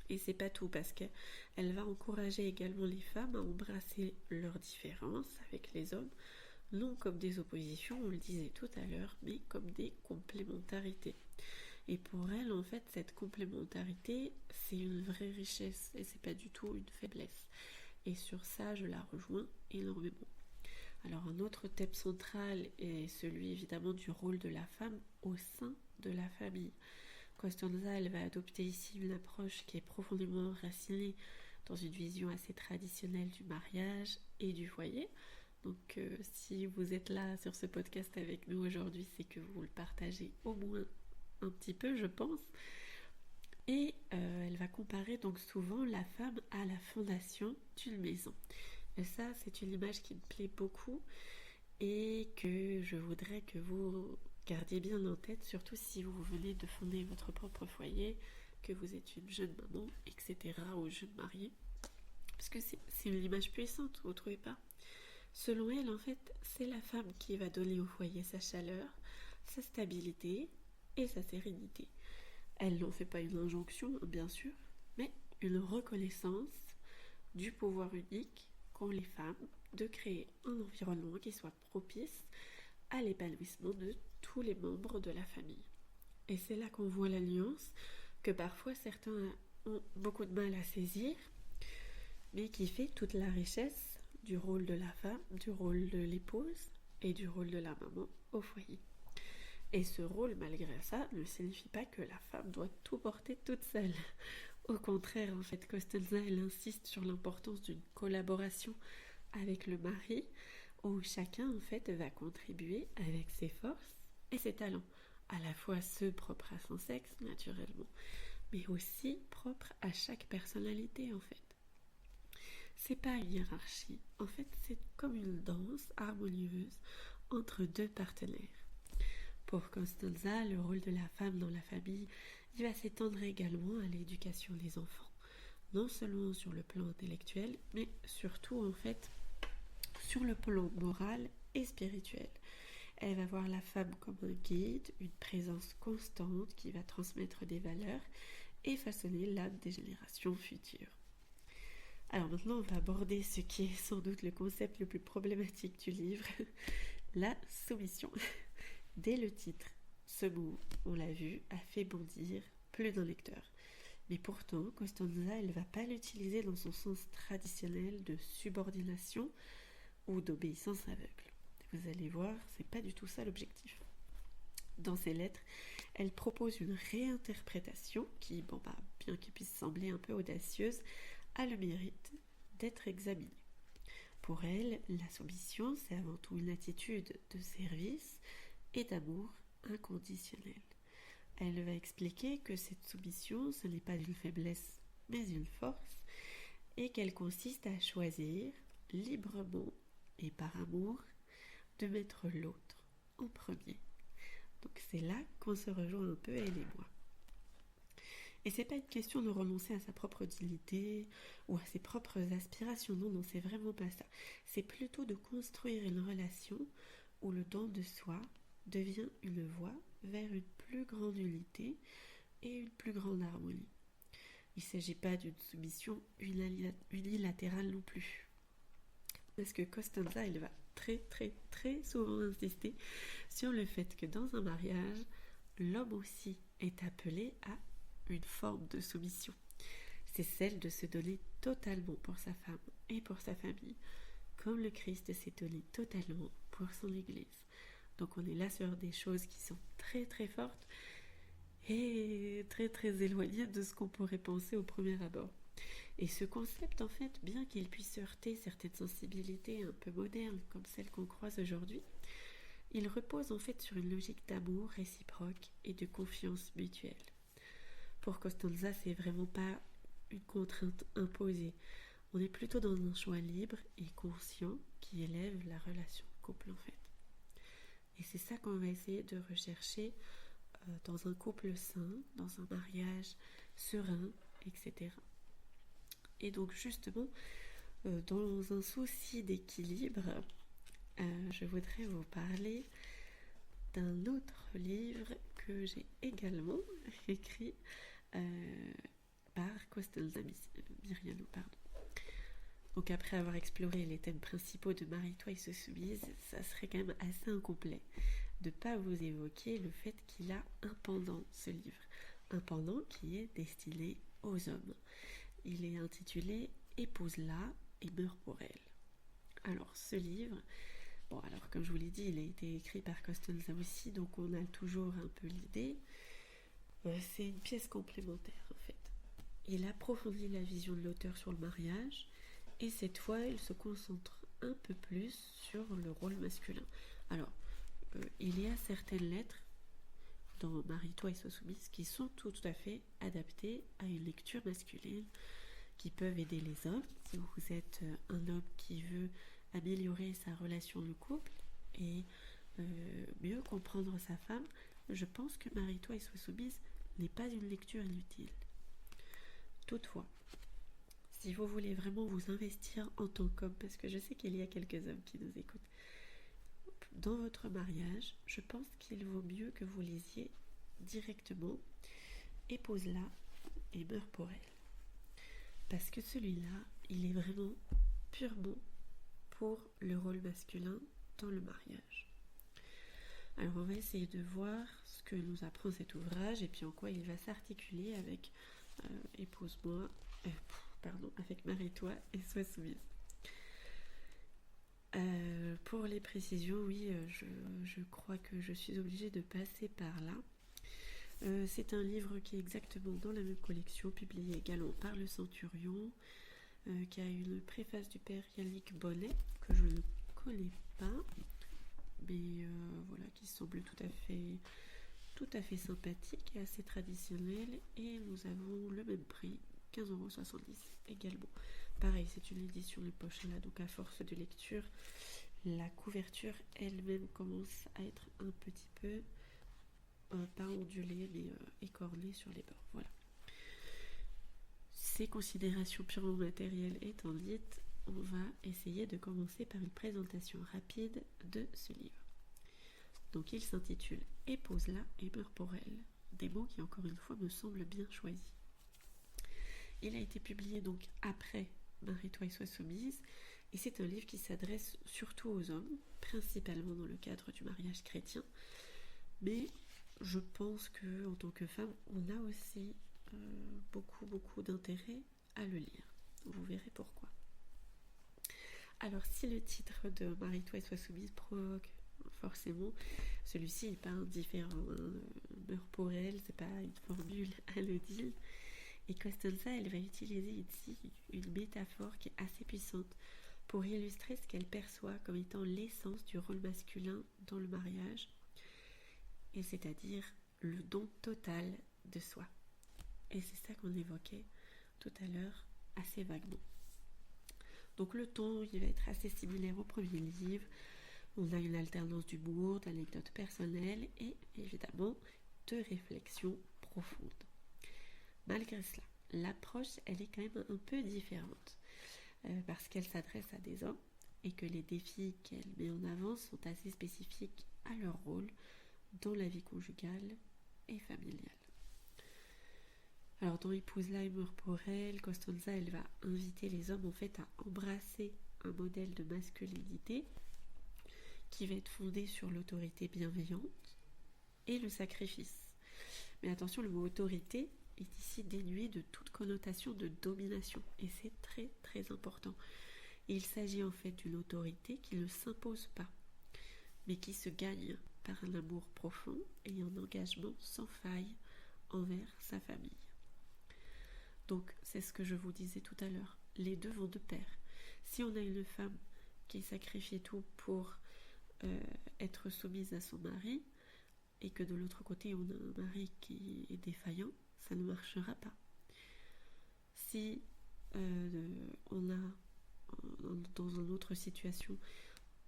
Et c'est pas tout, parce qu'elle va encourager également les femmes à embrasser leurs différences avec les hommes, non comme des oppositions, on le disait tout à l'heure, mais comme des complémentarités. Et pour elle, en fait, cette complémentarité, c'est une vraie richesse et c'est pas du tout une faiblesse. Et sur ça, je la rejoins énormément. Alors un autre thème central est celui évidemment du rôle de la femme au sein de la famille. Costanza, elle va adopter ici une approche qui est profondément enracinée dans une vision assez traditionnelle du mariage et du foyer. Donc si vous êtes là sur ce podcast avec nous aujourd'hui, c'est que vous le partagez au moins un petit peu, je pense. Et elle va comparer donc souvent la femme à la fondation d'une maison. Et ça, c'est une image qui me plaît beaucoup et que je voudrais que vous gardiez bien en tête, surtout si vous venez de fonder votre propre foyer, que vous êtes une jeune maman, etc. ou jeune mariée. Parce que c'est une image puissante, vous ne trouvez pas ? Selon elle, en fait, c'est la femme qui va donner au foyer sa chaleur, sa stabilité et sa sérénité. Elle n'en fait pas une injonction, bien sûr, mais une reconnaissance du pouvoir unique qu'ont les femmes de créer un environnement qui soit propice à l'épanouissement de tous les membres de la famille. Et c'est là qu'on voit la nuance, que parfois certains ont beaucoup de mal à saisir, mais qui fait toute la richesse du rôle de la femme, du rôle de l'épouse et du rôle de la maman au foyer. Et ce rôle, malgré ça, ne signifie pas que la femme doit tout porter toute seule. Au contraire, en fait, Costanza, elle insiste sur l'importance d'une collaboration avec le mari, où chacun, en fait, va contribuer avec ses forces et ses talents, à la fois ceux propres à son sexe, naturellement, mais aussi propres à chaque personnalité, en fait. C'est pas une hiérarchie, en fait, c'est comme une danse harmonieuse entre deux partenaires. Pour Costanza, le rôle de la femme dans la famille, il va s'étendre également à l'éducation des enfants, non seulement sur le plan intellectuel, mais surtout en fait sur le plan moral et spirituel. Elle va voir la femme comme un guide, une présence constante qui va transmettre des valeurs et façonner l'âme des générations futures. Alors maintenant, on va aborder ce qui est sans doute le concept le plus problématique du livre, la soumission. Dès le titre, ce mot, on l'a vu, a fait bondir plus d'un lecteur. Mais pourtant, Costanza, elle ne va pas l'utiliser dans son sens traditionnel de subordination ou d'obéissance aveugle. Vous allez voir, c'est pas du tout ça l'objectif. Dans ses lettres, elle propose une réinterprétation qui, bien qu'elle puisse sembler un peu audacieuse, a le mérite d'être examinée. Pour elle, la soumission, c'est avant tout une attitude de service et d'amour inconditionnel. Elle va expliquer que cette soumission, ce n'est pas une faiblesse, mais une force, et qu'elle consiste à choisir librement et par amour de mettre l'autre en premier. Donc c'est là qu'on se rejoint un peu, elle et moi. Et c'est pas une question de renoncer à sa propre dignité ou à ses propres aspirations, non, c'est vraiment pas ça. C'est plutôt de construire une relation où le don de soi devient une voie vers une plus grande unité et une plus grande harmonie. Il ne s'agit pas d'une soumission unilatérale non plus. Parce que Costanza, elle va très souvent insister sur le fait que dans un mariage, l'homme aussi est appelé à une forme de soumission. C'est celle de se donner totalement pour sa femme et pour sa famille, comme le Christ s'est donné totalement pour son Église. Donc on est là sur des choses qui sont très fortes et très éloignées de ce qu'on pourrait penser au premier abord. Et ce concept, en fait, bien qu'il puisse heurter certaines sensibilités un peu modernes comme celles qu'on croise aujourd'hui, il repose en fait sur une logique d'amour réciproque et de confiance mutuelle. Pour Costanza, c'est vraiment pas une contrainte imposée. On est plutôt dans un choix libre et conscient qui élève la relation de couple en fait. Et c'est ça qu'on va essayer de rechercher dans un couple sain, dans un mariage serein, etc. Et donc justement, dans un souci d'équilibre, je voudrais vous parler d'un autre livre que j'ai également écrit par Costanza Miriano, Donc après avoir exploré les thèmes principaux de Marie-toi et se soumise, ça serait quand même assez incomplet de ne pas vous évoquer le fait qu'il a un pendant, ce livre. Un pendant qui est destiné aux hommes. Il est intitulé « Épouse-la et meurs pour elle ». Alors ce livre, alors comme je vous l'ai dit, il a été écrit par Costanza aussi, donc on a toujours un peu l'idée. C'est une pièce complémentaire en fait. Il approfondit la vision de l'auteur sur le mariage, et cette fois, il se concentre un peu plus sur le rôle masculin. Alors, il y a certaines lettres dans Marie-toi et se soumise qui sont tout à fait adaptées à une lecture masculine, qui peuvent aider les hommes. Si vous êtes un homme qui veut améliorer sa relation de couple et mieux comprendre sa femme, je pense que Marie-toi et se soumise n'est pas une lecture inutile. Toutefois, si vous voulez vraiment vous investir en tant qu'homme, parce que je sais qu'il y a quelques hommes qui nous écoutent, dans votre mariage, je pense qu'il vaut mieux que vous lisiez directement « Épouse-la et meurs pour elle ». Parce que celui-là, il est vraiment purement pour le rôle masculin dans le mariage. Alors on va essayer de voir ce que nous apprend cet ouvrage et puis en quoi il va s'articuler avec Épouse-moi, avec Marie-toi et Sois soumise. Pour les précisions, oui, je crois que je suis obligée de passer par là. C'est un livre qui est exactement dans la même collection, publié également par Le Centurion, qui a une préface du père Yannick Bonnet, que je ne connais pas, mais voilà, qui semble tout à fait sympathique et assez traditionnel. Et nous avons le même prix, 15,70 € également. Pareil, c'est une édition de poche là, donc à force de lecture, la couverture elle-même commence à être un petit peu, pas ondulée, mais écornée sur les bords. Voilà. Ces considérations purement matérielles étant dites, on va essayer de commencer par une présentation rapide de ce livre. Donc il s'intitule « Épouse-la et meurs pour elle », des mots qui encore une fois me semblent bien choisis. Il a été publié donc après Marie-toi et Sois soumise, et c'est un livre qui s'adresse surtout aux hommes, principalement dans le cadre du mariage chrétien, mais je pense qu'en tant que femme, on a aussi beaucoup d'intérêt à le lire. Vous verrez pourquoi. Alors si le titre de Marie-toi et Sois soumise provoque forcément, celui-ci n'est pas indifférent, meurt pour elle, c'est pas une formule anodine. Et Costanza, elle va utiliser ici une métaphore qui est assez puissante pour illustrer ce qu'elle perçoit comme étant l'essence du rôle masculin dans le mariage, et c'est-à-dire le don total de soi. Et c'est ça qu'on évoquait tout à l'heure assez vaguement. Donc le ton, il va être assez similaire au premier livre. On a une alternance d'humour, d'anecdotes personnelles et évidemment de réflexions profondes. Malgré cela, l'approche, elle est quand même un peu différente parce qu'elle s'adresse à des hommes et que les défis qu'elle met en avant sont assez spécifiques à leur rôle dans la vie conjugale et familiale. Alors dans Épouse-la et meurs pour elle, Costanza, elle va inviter les hommes en fait à embrasser un modèle de masculinité qui va être fondé sur l'autorité bienveillante et le sacrifice. Mais attention, le mot autorité est ici dénué de toute connotation de domination, et c'est très très important. Il s'agit en fait d'une autorité qui ne s'impose pas, mais qui se gagne par un amour profond et un engagement sans faille envers sa famille. Donc c'est ce que je vous disais tout à l'heure, les deux vont de pair. Si on a une femme qui sacrifie tout pour être soumise à son mari, et que de l'autre côté on a un mari qui est défaillant, ça ne marchera pas. Si on a dans une autre situation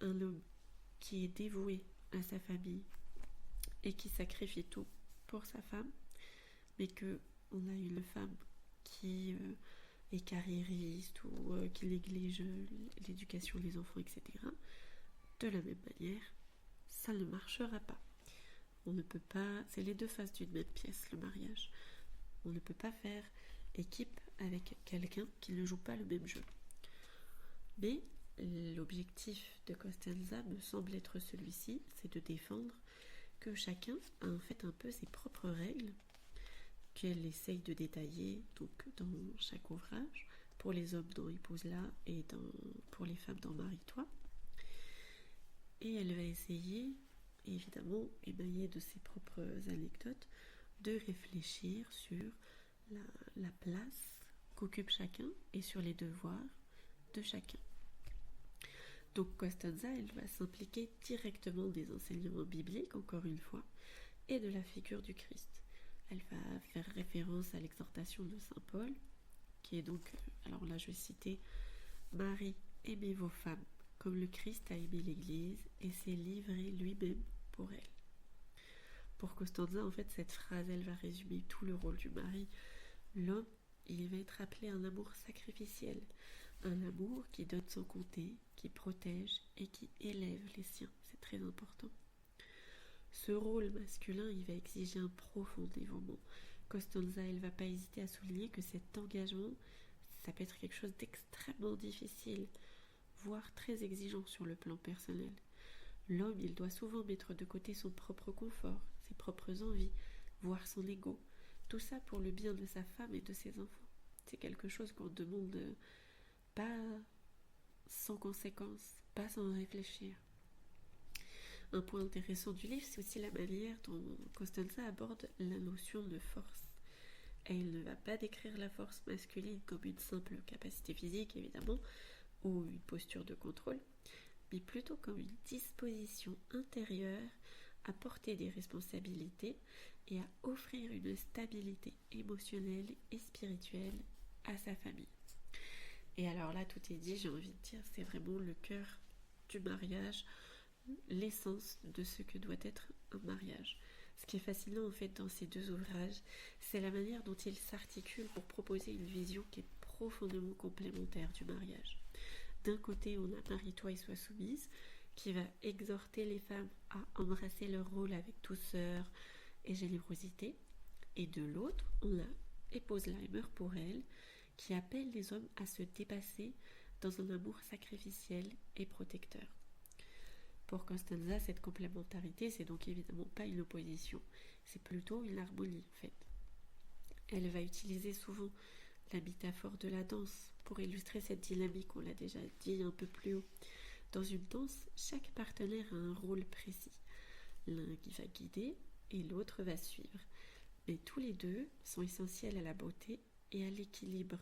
un homme qui est dévoué à sa famille et qui sacrifie tout pour sa femme, mais que on a une femme qui est carriériste ou qui néglige l'éducation des enfants, etc., de la même manière, ça ne marchera pas. On ne peut pas, c'est les deux faces d'une même pièce, le mariage. On ne peut pas faire équipe avec quelqu'un qui ne joue pas le même jeu. Mais l'objectif de Costanza me semble être celui-ci, c'est de défendre que chacun a en fait un peu ses propres règles qu'elle essaye de détailler donc dans chaque ouvrage, pour les hommes dans Épouse-la et pour les femmes dans Marie-toi. Et elle va essayer, évidemment, émaillée de ses propres anecdotes, de réfléchir sur la place qu'occupe chacun et sur les devoirs de chacun. Donc Costanza, elle va s'impliquer directement des enseignements bibliques, encore une fois, et de la figure du Christ. Elle va faire référence à l'exhortation de saint Paul, qui est donc, alors là je vais citer, « Marie, aimez vos femmes, comme le Christ a aimé l'Église et s'est livré lui-même pour elle. » Pour Costanza, en fait, cette phrase, elle va résumer tout le rôle du mari. L'homme, il va être appelé à un amour sacrificiel, un amour qui donne sans compter, qui protège et qui élève les siens. C'est très important. Ce rôle masculin, il va exiger un profond dévouement. Costanza, elle ne va pas hésiter à souligner que cet engagement, ça peut être quelque chose d'extrêmement difficile, voire très exigeant sur le plan personnel. L'homme, il doit souvent mettre de côté son propre confort, ses propres envies, voire son ego. Tout ça pour le bien de sa femme et de ses enfants. C'est quelque chose qu'on demande pas sans conséquence, pas sans réfléchir. Un point intéressant du livre, c'est aussi la manière dont Costanza aborde la notion de force. Et il ne va pas décrire la force masculine comme une simple capacité physique, évidemment, ou une posture de contrôle, mais plutôt comme une disposition intérieure à porter des responsabilités et à offrir une stabilité émotionnelle et spirituelle à sa famille. Et alors là, tout est dit, j'ai envie de dire, c'est vraiment le cœur du mariage, l'essence de ce que doit être un mariage. Ce qui est fascinant en fait dans ces deux ouvrages, c'est la manière dont ils s'articulent pour proposer une vision qui est profondément complémentaire du mariage. D'un côté, on a Marie-toi et sois soumise, qui va exhorter les femmes à embrasser leur rôle avec douceur et générosité. Et de l'autre, on a Épouse Leimer pour elle, qui appelle les hommes à se dépasser dans un amour sacrificiel et protecteur. Pour Costanza, cette complémentarité, c'est donc évidemment pas une opposition, c'est plutôt une harmonie en fait. Elle va utiliser souvent la métaphore de la danse pour illustrer cette dynamique, on l'a déjà dit un peu plus haut. Dans une danse, chaque partenaire a un rôle précis. L'un qui va guider et l'autre va suivre. Mais tous les deux sont essentiels à la beauté et à l'équilibre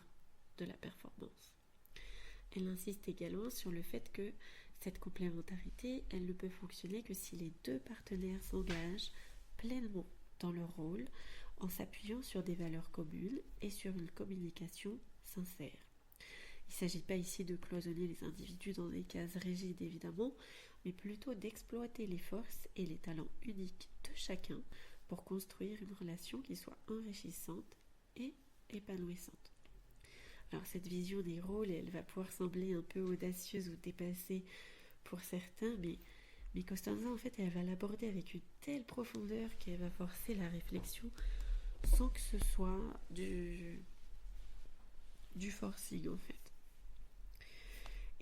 de la performance. Elle insiste également sur le fait que cette complémentarité, elle ne peut fonctionner que si les deux partenaires s'engagent pleinement dans leur rôle en s'appuyant sur des valeurs communes et sur une communication sincère. Il ne s'agit pas ici de cloisonner les individus dans des cases rigides évidemment, mais plutôt d'exploiter les forces et les talents uniques de chacun pour construire une relation qui soit enrichissante et épanouissante. Alors cette vision des rôles, elle va pouvoir sembler un peu audacieuse ou dépassée pour certains, mais Costanza en fait elle va l'aborder avec une telle profondeur qu'elle va forcer la réflexion sans que ce soit du forcing en fait.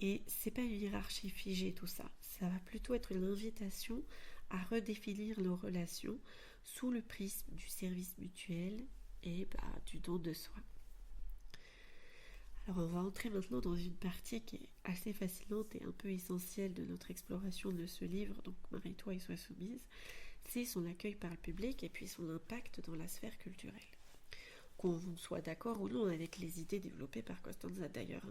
Et c'est pas une hiérarchie figée tout ça, ça va plutôt être une invitation à redéfinir nos relations sous le prisme du service mutuel et du don de soi. Alors on va entrer maintenant dans une partie qui est assez fascinante et un peu essentielle de notre exploration de ce livre, donc Marie-toi et sois soumise, c'est son accueil par le public et puis son impact dans la sphère culturelle. Qu'on soit d'accord ou non avec les idées développées par Costanza d'ailleurs,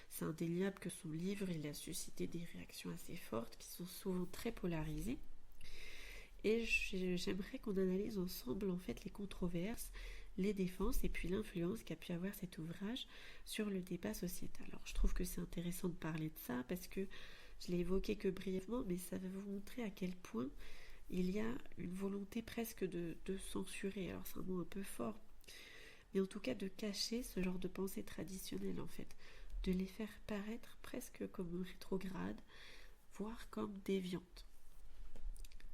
c'est indéniable que son livre il a suscité des réactions assez fortes qui sont souvent très polarisées. Et j'aimerais qu'on analyse ensemble en fait les controverses, les défenses et puis l'influence qu'a pu avoir cet ouvrage sur le débat sociétal. Alors je trouve que c'est intéressant de parler de ça parce que je l'ai évoqué que brièvement, mais ça va vous montrer à quel point il y a une volonté presque de censurer. Alors c'est un mot un peu fort, mais en tout cas de cacher ce genre de pensée traditionnelle en fait, de les faire paraître presque comme rétrogrades, voire comme déviantes.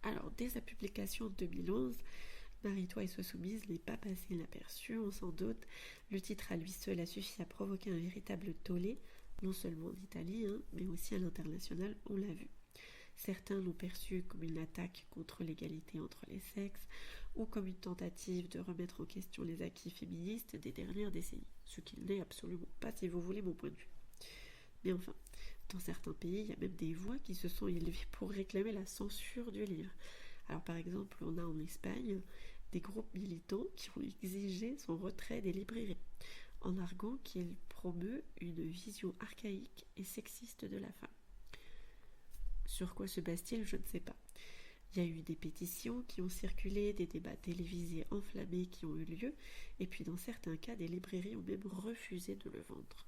Alors, dès sa publication en 2011, Marie-toi et sois soumise n'est pas passé inaperçu, on s'en doute. Le titre à lui seul a suffi à provoquer un véritable tollé, non seulement en Italie, mais aussi à l'international, on l'a vu. Certains l'ont perçu comme une attaque contre l'égalité entre les sexes, ou comme une tentative de remettre en question les acquis féministes des dernières décennies, ce qu'il n'est absolument pas si vous voulez mon point de vue. Mais enfin, dans certains pays, il y a même des voix qui se sont élevées pour réclamer la censure du livre. Alors par exemple, on a en Espagne des groupes militants qui ont exigé son retrait des librairies, en arguant qu'il promeut une vision archaïque et sexiste de la femme. Sur quoi se base-t-il? Je ne sais pas. Il y a eu des pétitions qui ont circulé, des débats télévisés enflammés qui ont eu lieu, et puis dans certains cas, des librairies ont même refusé de le vendre.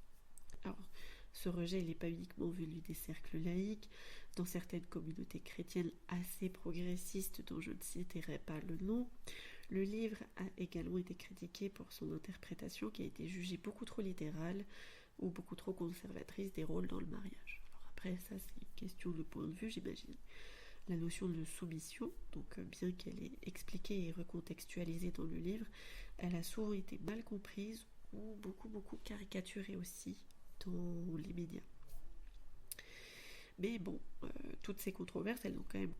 Alors, ce rejet n'est pas uniquement venu des cercles laïques. Dans certaines communautés chrétiennes assez progressistes, dont je ne citerai pas le nom, le livre a également été critiqué pour son interprétation qui a été jugée beaucoup trop littérale ou beaucoup trop conservatrice des rôles dans le mariage. Alors après, ça c'est une question de point de vue, j'imagine. La notion de soumission, donc bien qu'elle est expliquée et recontextualisée dans le livre, elle a souvent été mal comprise ou beaucoup caricaturée aussi dans les médias. Mais bon, toutes ces controverses, elles ont quand même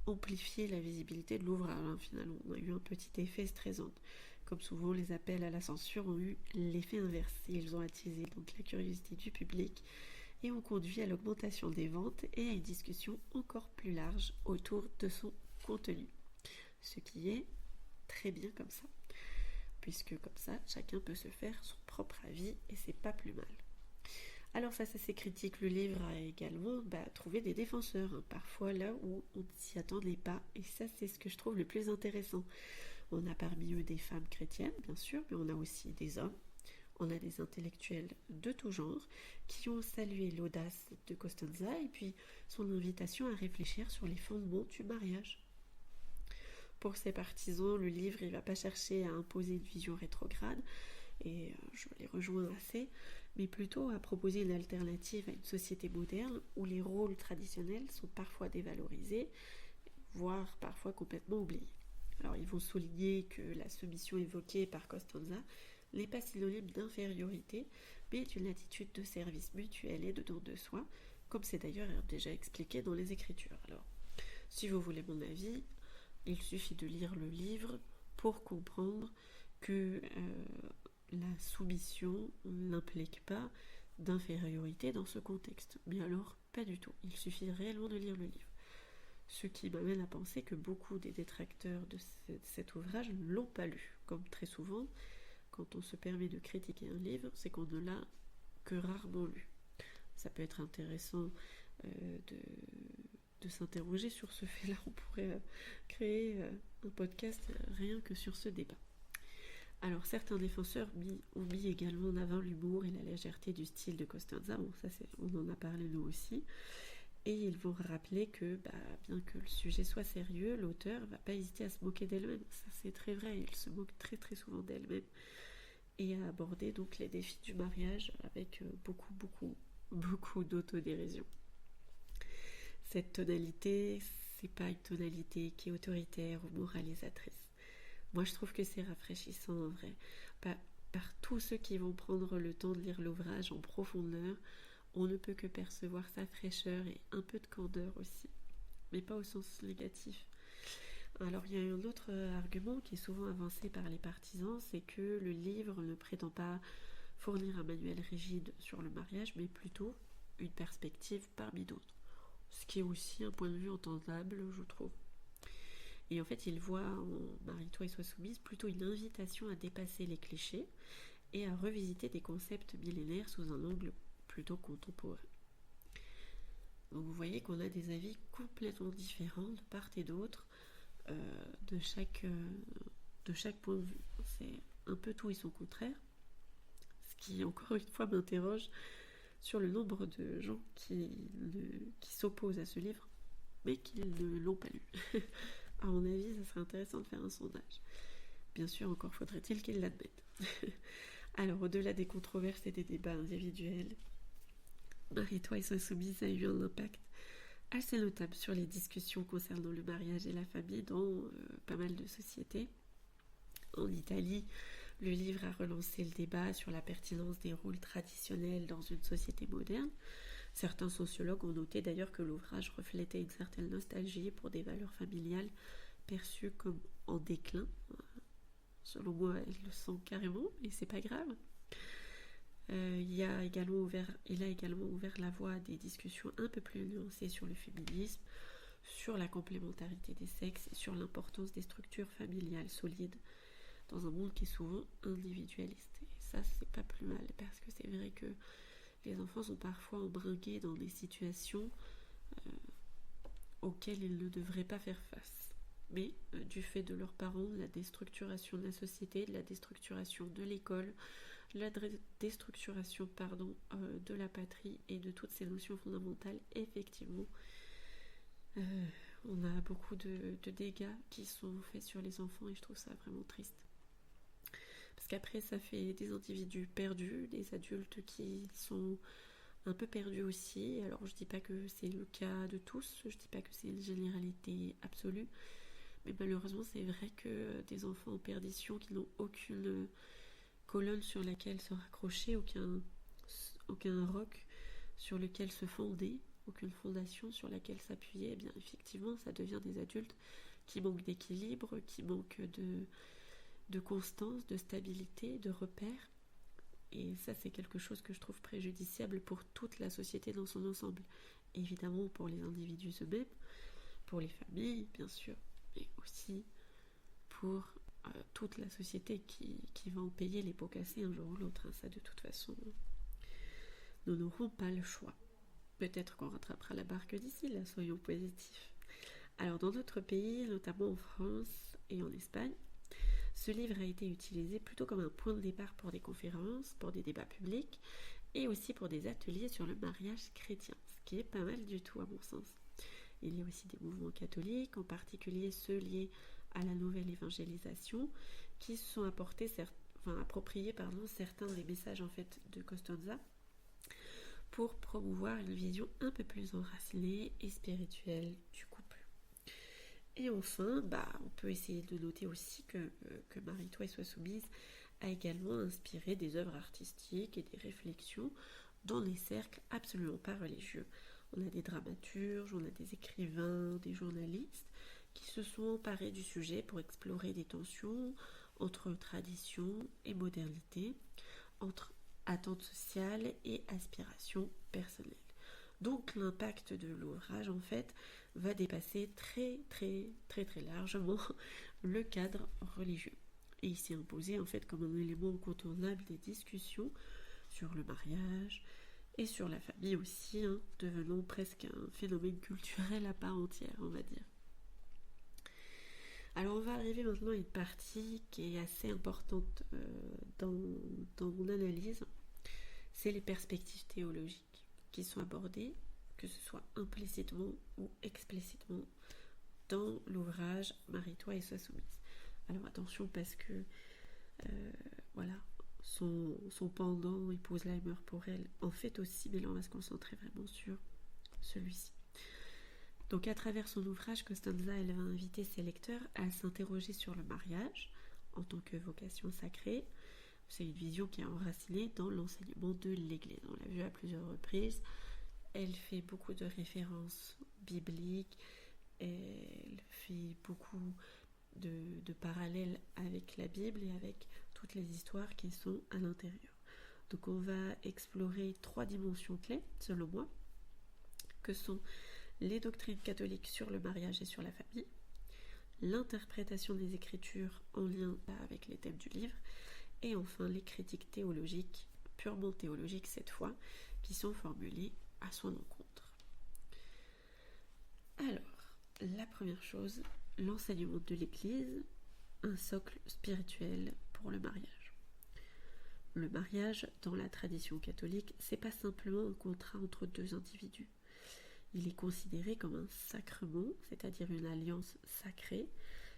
amplifié la visibilité de l'ouvrage. Finalement, on a eu un petit effet stressant. Comme souvent, les appels à la censure ont eu l'effet inverse. Ils ont attisé donc la curiosité du public et ont conduit à l'augmentation des ventes et à une discussion encore plus large autour de son contenu. Ce qui est très bien comme ça, puisque comme ça, chacun peut se faire son propre avis et c'est pas plus mal. Alors face à ces critiques, le livre a également trouvé des défenseurs, parfois là où on ne s'y attendait pas, et ça c'est ce que je trouve le plus intéressant. On a parmi eux des femmes chrétiennes, bien sûr, mais on a aussi des hommes, on a des intellectuels de tout genre qui ont salué l'audace de Costanza et puis son invitation à réfléchir sur les fondements du mariage. Pour ses partisans, le livre ne va pas chercher à imposer une vision rétrograde, et je les rejoins assez, mais plutôt à proposer une alternative à une société moderne où les rôles traditionnels sont parfois dévalorisés, voire parfois complètement oubliés. Alors ils vont souligner que la soumission évoquée par Costanza n'est pas synonyme d'infériorité, mais d'une attitude de service mutuel et de don de soi, comme c'est d'ailleurs déjà expliqué dans les Écritures. Alors, si vous voulez mon avis, il suffit de lire le livre pour comprendre que la soumission n'implique pas d'infériorité dans ce contexte. Mais alors, pas du tout. Il suffit réellement de lire le livre. Ce qui m'amène à penser que beaucoup des détracteurs de cet ouvrage ne l'ont pas lu. Comme très souvent, quand on se permet de critiquer un livre, c'est qu'on ne l'a que rarement lu. Ça peut être intéressant de s'interroger sur ce fait-là. On pourrait créer un podcast rien que sur ce débat. Alors certains défenseurs ont mis également en avant l'humour et la légèreté du style de Costanza. Bon, ça on en a parlé nous aussi. Et ils vont rappeler que bien que le sujet soit sérieux, l'auteur ne va pas hésiter à se moquer d'elle-même. Ça c'est très vrai, il se moque très très souvent d'elle-même. Et à aborder donc les défis du mariage avec beaucoup d'autodérision. Cette tonalité, c'est pas une tonalité qui est autoritaire ou moralisatrice. Moi je trouve que c'est rafraîchissant en vrai. Par tous ceux qui vont prendre le temps de lire l'ouvrage en profondeur, on ne peut que percevoir sa fraîcheur et un peu de candeur aussi, mais pas au sens négatif. Alors il y a un autre argument qui est souvent avancé par les partisans, c'est que le livre ne prétend pas fournir un manuel rigide sur le mariage, mais plutôt une perspective parmi d'autres. Ce qui est aussi un point de vue entendable, je trouve. Et en fait, il voit en Marie-toi et sois soumise plutôt une invitation à dépasser les clichés et à revisiter des concepts millénaires sous un angle plutôt contemporain. Donc vous voyez qu'on a des avis complètement différents de part et d'autre de chaque point de vue. C'est un peu tout et son contraire, ce qui encore une fois m'interroge sur le nombre de gens qui s'opposent à ce livre, mais qui ne l'ont pas lu. À mon avis, ça serait intéressant de faire un sondage. Bien sûr, encore faudrait-il qu'ils l'admettent. Alors, au-delà des controverses et des débats individuels, Marie-toi et sois soumise a eu un impact assez notable sur les discussions concernant le mariage et la famille dans pas mal de sociétés. En Italie, le livre a relancé le débat sur la pertinence des rôles traditionnels dans une société moderne. Certains sociologues ont noté d'ailleurs que l'ouvrage reflétait une certaine nostalgie pour des valeurs familiales perçues comme en déclin. Selon moi, elles le sont carrément, et c'est pas grave. Il a également ouvert la voie à des discussions un peu plus nuancées sur le féminisme, sur la complémentarité des sexes et sur l'importance des structures familiales solides dans un monde qui est souvent individualiste. Et ça, c'est pas plus mal, parce que c'est vrai que les enfants sont parfois embringués dans des situations auxquelles ils ne devraient pas faire face. Mais du fait de leurs parents, de la déstructuration de la société, de la déstructuration de l'école, la déstructuration de la patrie et de toutes ces notions fondamentales, effectivement, on a beaucoup de dégâts qui sont faits sur les enfants et je trouve ça vraiment triste. Parce qu'après, ça fait des individus perdus, des adultes qui sont un peu perdus aussi. Alors, je dis pas que c'est le cas de tous, je dis pas que c'est une généralité absolue, mais malheureusement, c'est vrai que des enfants en perdition qui n'ont aucune colonne sur laquelle se raccrocher, aucun roc sur lequel se fonder, aucune fondation sur laquelle s'appuyer, eh bien effectivement ça devient des adultes qui manquent d'équilibre, qui manquent de constance, de stabilité, de repères. Et ça, c'est quelque chose que je trouve préjudiciable pour toute la société dans son ensemble. Évidemment pour les individus eux-mêmes, pour les familles, bien sûr, mais aussi pour toute la société qui va en payer les pots cassés un jour ou l'autre. Ça, de toute façon, nous n'aurons pas le choix. Peut-être qu'on rattrapera la barque d'ici là, soyons positifs. Alors, dans d'autres pays, notamment en France et en Espagne, ce livre a été utilisé plutôt comme un point de départ pour des conférences, pour des débats publics et aussi pour des ateliers sur le mariage chrétien, ce qui est pas mal du tout à mon sens. Il y a aussi des mouvements catholiques, en particulier ceux liés à la nouvelle évangélisation, qui se sont appropriés certains des messages en fait de Costanza pour promouvoir une vision un peu plus enracinée et spirituelle du couple. Et enfin, on peut essayer de noter aussi que Marie-toi et sois soumise a également inspiré des œuvres artistiques et des réflexions dans les cercles absolument pas religieux. On a des dramaturges, on a des écrivains, des journalistes qui se sont emparés du sujet pour explorer des tensions entre tradition et modernité, entre attentes sociales et aspirations personnelles. Donc l'impact de l'ouvrage en fait va dépasser très très très très largement le cadre religieux. Et il s'est imposé en fait comme un élément incontournable des discussions sur le mariage et sur la famille aussi, devenant presque un phénomène culturel à part entière, on va dire. Alors on va arriver maintenant à une partie qui est assez importante dans mon analyse, c'est les perspectives théologiques qui sont abordées, que ce soit implicitement ou explicitement, dans l'ouvrage Marie-toi et sois soumise. Alors attention parce que son pendant, épouse là et meurt pour elle, en fait aussi, mais là on va se concentrer vraiment sur celui-ci. Donc à travers son ouvrage, Costanza, elle va inviter ses lecteurs à s'interroger sur le mariage en tant que vocation sacrée. C'est une vision qui est enracinée dans l'enseignement de l'Église. On l'a vu à plusieurs reprises. Elle fait beaucoup de références bibliques, elle fait beaucoup de parallèles avec la Bible et avec toutes les histoires qui sont à l'intérieur. Donc on va explorer 3 dimensions clés, selon moi, que sont les doctrines catholiques sur le mariage et sur la famille, l'interprétation des Écritures en lien avec les thèmes du livre, et enfin les critiques théologiques, purement théologiques cette fois, qui sont formulées à son encontre. Alors, la première chose, l'enseignement de l'Église, un socle spirituel pour le mariage. Le mariage, dans la tradition catholique, c'est pas simplement un contrat entre 2 individus. Il est considéré comme un sacrement, c'est-à-dire une alliance sacrée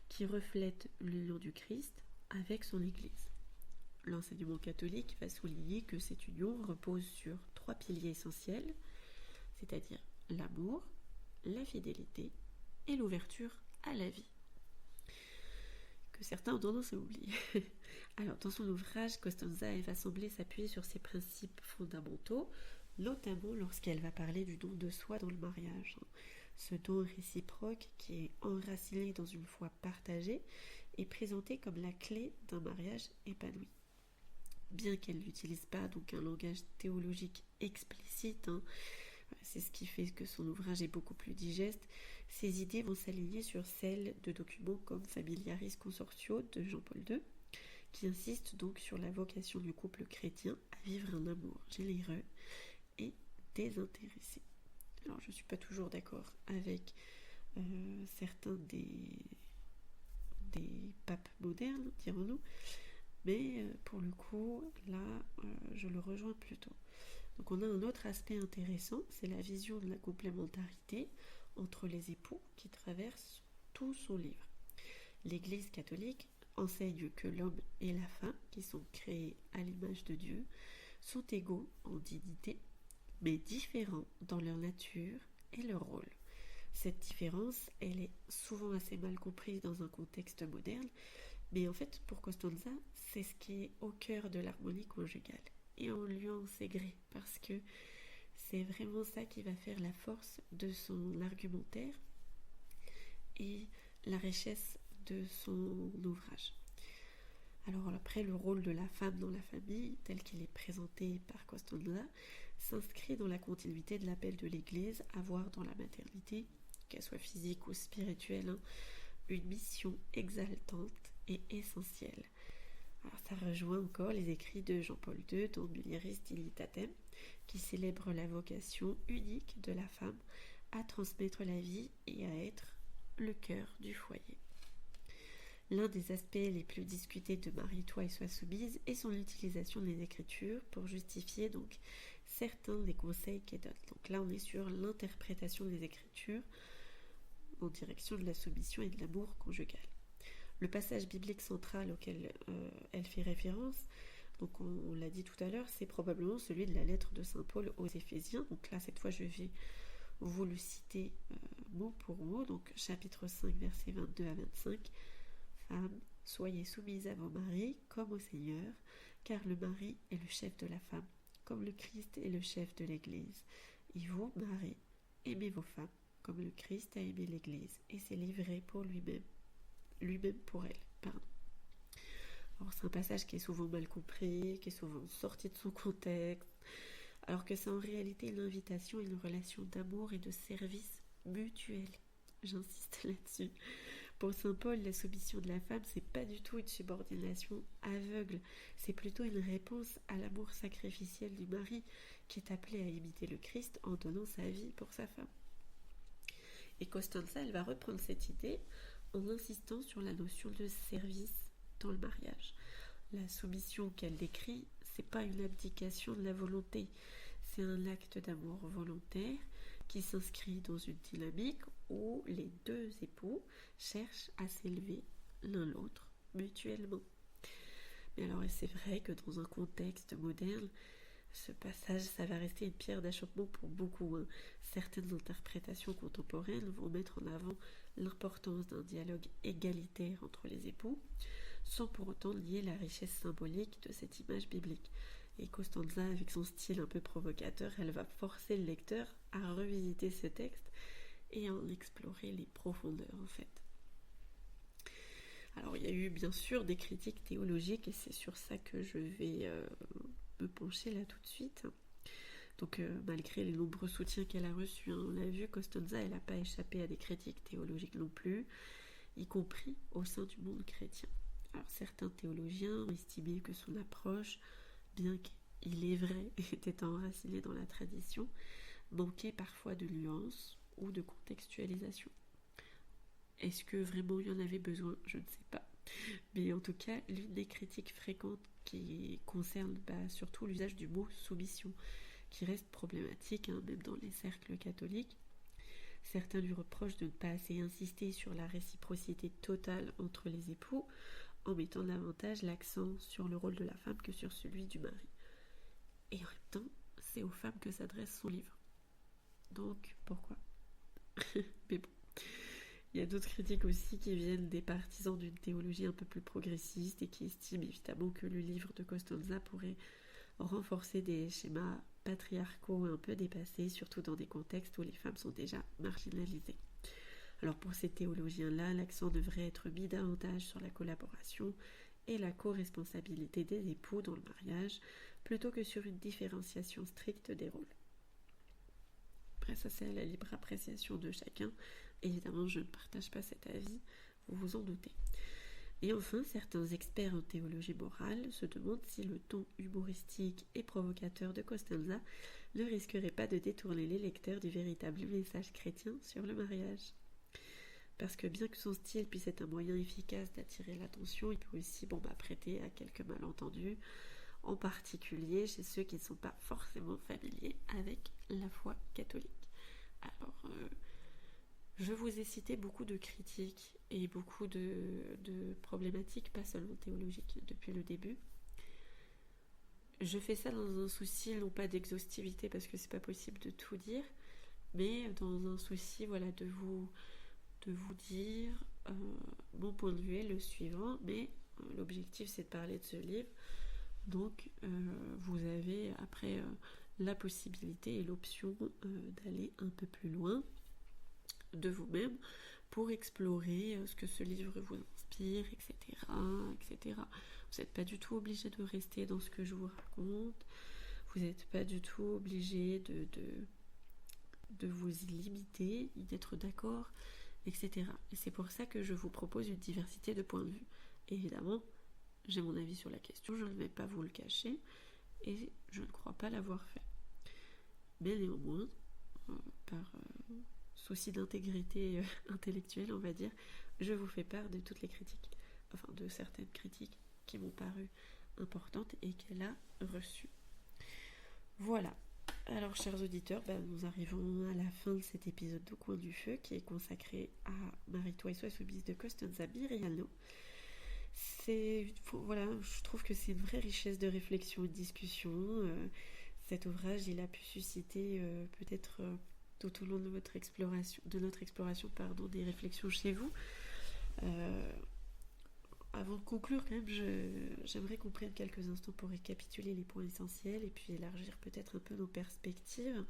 qui reflète l'union du Christ avec son Église. L'enseignement catholique va souligner que cette union repose sur 3 piliers essentiels, c'est-à-dire l'amour, la fidélité et l'ouverture à la vie, que certains ont tendance à oublier. Alors, dans son ouvrage, Costanza va sembler s'appuyer sur ces principes fondamentaux, notamment lorsqu'elle va parler du don de soi dans le mariage. Ce don réciproque qui est enraciné dans une foi partagée est présenté comme la clé d'un mariage épanoui. Bien qu'elle n'utilise pas donc un langage théologique explicite, c'est ce qui fait que son ouvrage est beaucoup plus digeste, ses idées vont s'aligner sur celles de documents comme Familiaris Consortio de Jean-Paul II, qui insiste donc sur la vocation du couple chrétien à vivre un amour généreux et désintéressé. Alors je ne suis pas toujours d'accord avec certains des papes modernes, dirons-nous, mais pour le coup, là, je le rejoins plutôt. Donc on a un autre aspect intéressant, c'est la vision de la complémentarité entre les époux qui traverse tout son livre. L'Église catholique enseigne que l'homme et la femme, qui sont créés à l'image de Dieu, sont égaux en dignité, mais différents dans leur nature et leur rôle. Cette différence, elle est souvent assez mal comprise dans un contexte moderne, mais en fait, pour Costanza, c'est ce qui est au cœur de l'harmonie conjugale. Et on lui en sait gré, parce que c'est vraiment ça qui va faire la force de son argumentaire et la richesse de son ouvrage. Alors après, le rôle de la femme dans la famille, tel qu'il est présenté par Costanza, s'inscrit dans la continuité de l'appel de l'Église à voir dans la maternité, qu'elle soit physique ou spirituelle, une mission exaltante et essentielle. Alors ça rejoint encore les écrits de Jean-Paul II dans Mulieris Dignitatem, qui célèbre la vocation unique de la femme à transmettre la vie et à être le cœur du foyer. L'un des aspects les plus discutés de Marie-toi et sois soumise est son utilisation des Écritures pour justifier donc certains des conseils qu'elle donne. Donc là, on est sur l'interprétation des Écritures en direction de la soumission et de l'amour conjugal. Le passage biblique central auquel elle fait référence, donc on l'a dit tout à l'heure, c'est probablement celui de la lettre de Saint Paul aux Éphésiens. Donc là, cette fois, je vais vous le citer mot pour mot. Donc chapitre 5, versets 22 à 25. Femmes, soyez soumises à vos maris comme au Seigneur, car le mari est le chef de la femme, comme le Christ est le chef de l'Église. Et vous, maris, aimez vos femmes, comme le Christ a aimé l'Église, et s'est livré pour lui-même pour elle. Alors c'est un passage qui est souvent mal compris, qui est souvent sorti de son contexte, alors que c'est en réalité une invitation à une relation d'amour et de service mutuel. J'insiste là-dessus. Pour saint Paul, la soumission de la femme, c'est pas du tout une subordination aveugle, c'est plutôt une réponse à l'amour sacrificiel du mari qui est appelé à imiter le Christ en donnant sa vie pour sa femme. Et Costanza, elle va reprendre cette idée en insistant sur la notion de service dans le mariage. La soumission qu'elle décrit, c'est pas une abdication de la volonté, c'est un acte d'amour volontaire qui s'inscrit dans une dynamique où les deux époux cherchent à s'élever l'un l'autre mutuellement. Mais alors, c'est vrai que dans un contexte moderne, ce passage, ça va rester une pierre d'achoppement pour beaucoup. Certaines interprétations contemporaines vont mettre en avant l'importance d'un dialogue égalitaire entre les époux, sans pour autant nier la richesse symbolique de cette image biblique. Et Costanza, avec son style un peu provocateur, elle va forcer le lecteur à revisiter ce texte et à en explorer les profondeurs en fait. Alors il y a eu bien sûr des critiques théologiques et c'est sur ça que je vais me pencher là tout de suite. Donc malgré les nombreux soutiens qu'elle a reçus, on l'a vu, Costanza elle n'a pas échappé à des critiques théologiques non plus, y compris au sein du monde chrétien. Alors certains théologiens ont estimé que son approche, bien qu'il est vrai, était enraciné dans la tradition, manquait parfois de nuances ou de contextualisation. Est-ce que vraiment il y en avait besoin? Je ne sais pas. Mais en tout cas, l'une des critiques fréquentes qui concerne surtout l'usage du mot soumission, qui reste problématique, même dans les cercles catholiques. Certains lui reprochent de ne pas assez insister sur la réciprocité totale entre les époux, en mettant davantage l'accent sur le rôle de la femme que sur celui du mari. Et en même temps, c'est aux femmes que s'adresse son livre. Donc, pourquoi? Mais bon. Il y a d'autres critiques aussi qui viennent des partisans d'une théologie un peu plus progressiste et qui estiment évidemment que le livre de Costanza pourrait renforcer des schémas patriarcaux un peu dépassés, surtout dans des contextes où les femmes sont déjà marginalisées. Alors pour ces théologiens-là, l'accent devrait être mis davantage sur la collaboration et la co-responsabilité des époux dans le mariage, plutôt que sur une différenciation stricte des rôles. Après ça, c'est à la libre appréciation de chacun. Évidemment, je ne partage pas cet avis, vous vous en doutez. Et enfin, certains experts en théologie morale se demandent si le ton humoristique et provocateur de Costanza ne risquerait pas de détourner les lecteurs du véritable message chrétien sur le mariage. Parce que bien que son style puisse être un moyen efficace d'attirer l'attention, il peut aussi prêter à quelques malentendus, en particulier chez ceux qui ne sont pas forcément familiers avec la foi catholique. Alors, je vous ai cité beaucoup de critiques et beaucoup de problématiques, pas seulement théologiques, depuis le début. Je fais ça dans un souci, non pas d'exhaustivité, parce que c'est pas possible de tout dire, mais dans un souci de vous dire mon point de vue est le suivant, mais l'objectif c'est de parler de ce livre. Donc vous avez après la possibilité et l'option d'aller un peu plus loin de vous-même pour explorer ce que ce livre vous inspire, etc., etc. Vous n'êtes pas du tout obligé de rester dans ce que je vous raconte, vous n'êtes pas du tout obligé de vous y limiter, d'être d'accord, etc. Et c'est pour ça que je vous propose une diversité de points de vue. Évidemment, j'ai mon avis sur la question, je ne vais pas vous le cacher, et je ne crois pas l'avoir fait. Mais néanmoins, par souci d'intégrité intellectuelle, on va dire, je vous fais part de toutes les critiques, enfin de certaines critiques qui m'ont paru importantes et qu'elle a reçues. Voilà. Alors, chers auditeurs, nous arrivons à la fin de cet épisode de Coin du Feu qui est consacré à Marie-toi et sois soumise de Costanza Miriano. Voilà, je trouve que c'est une vraie richesse de réflexion et de discussion. Cet ouvrage, il a pu susciter peut-être tout au long de notre exploration, des réflexions chez vous. Avant de conclure, quand même, j'aimerais qu'on prenne quelques instants pour récapituler les points essentiels et puis élargir peut-être un peu nos perspectives.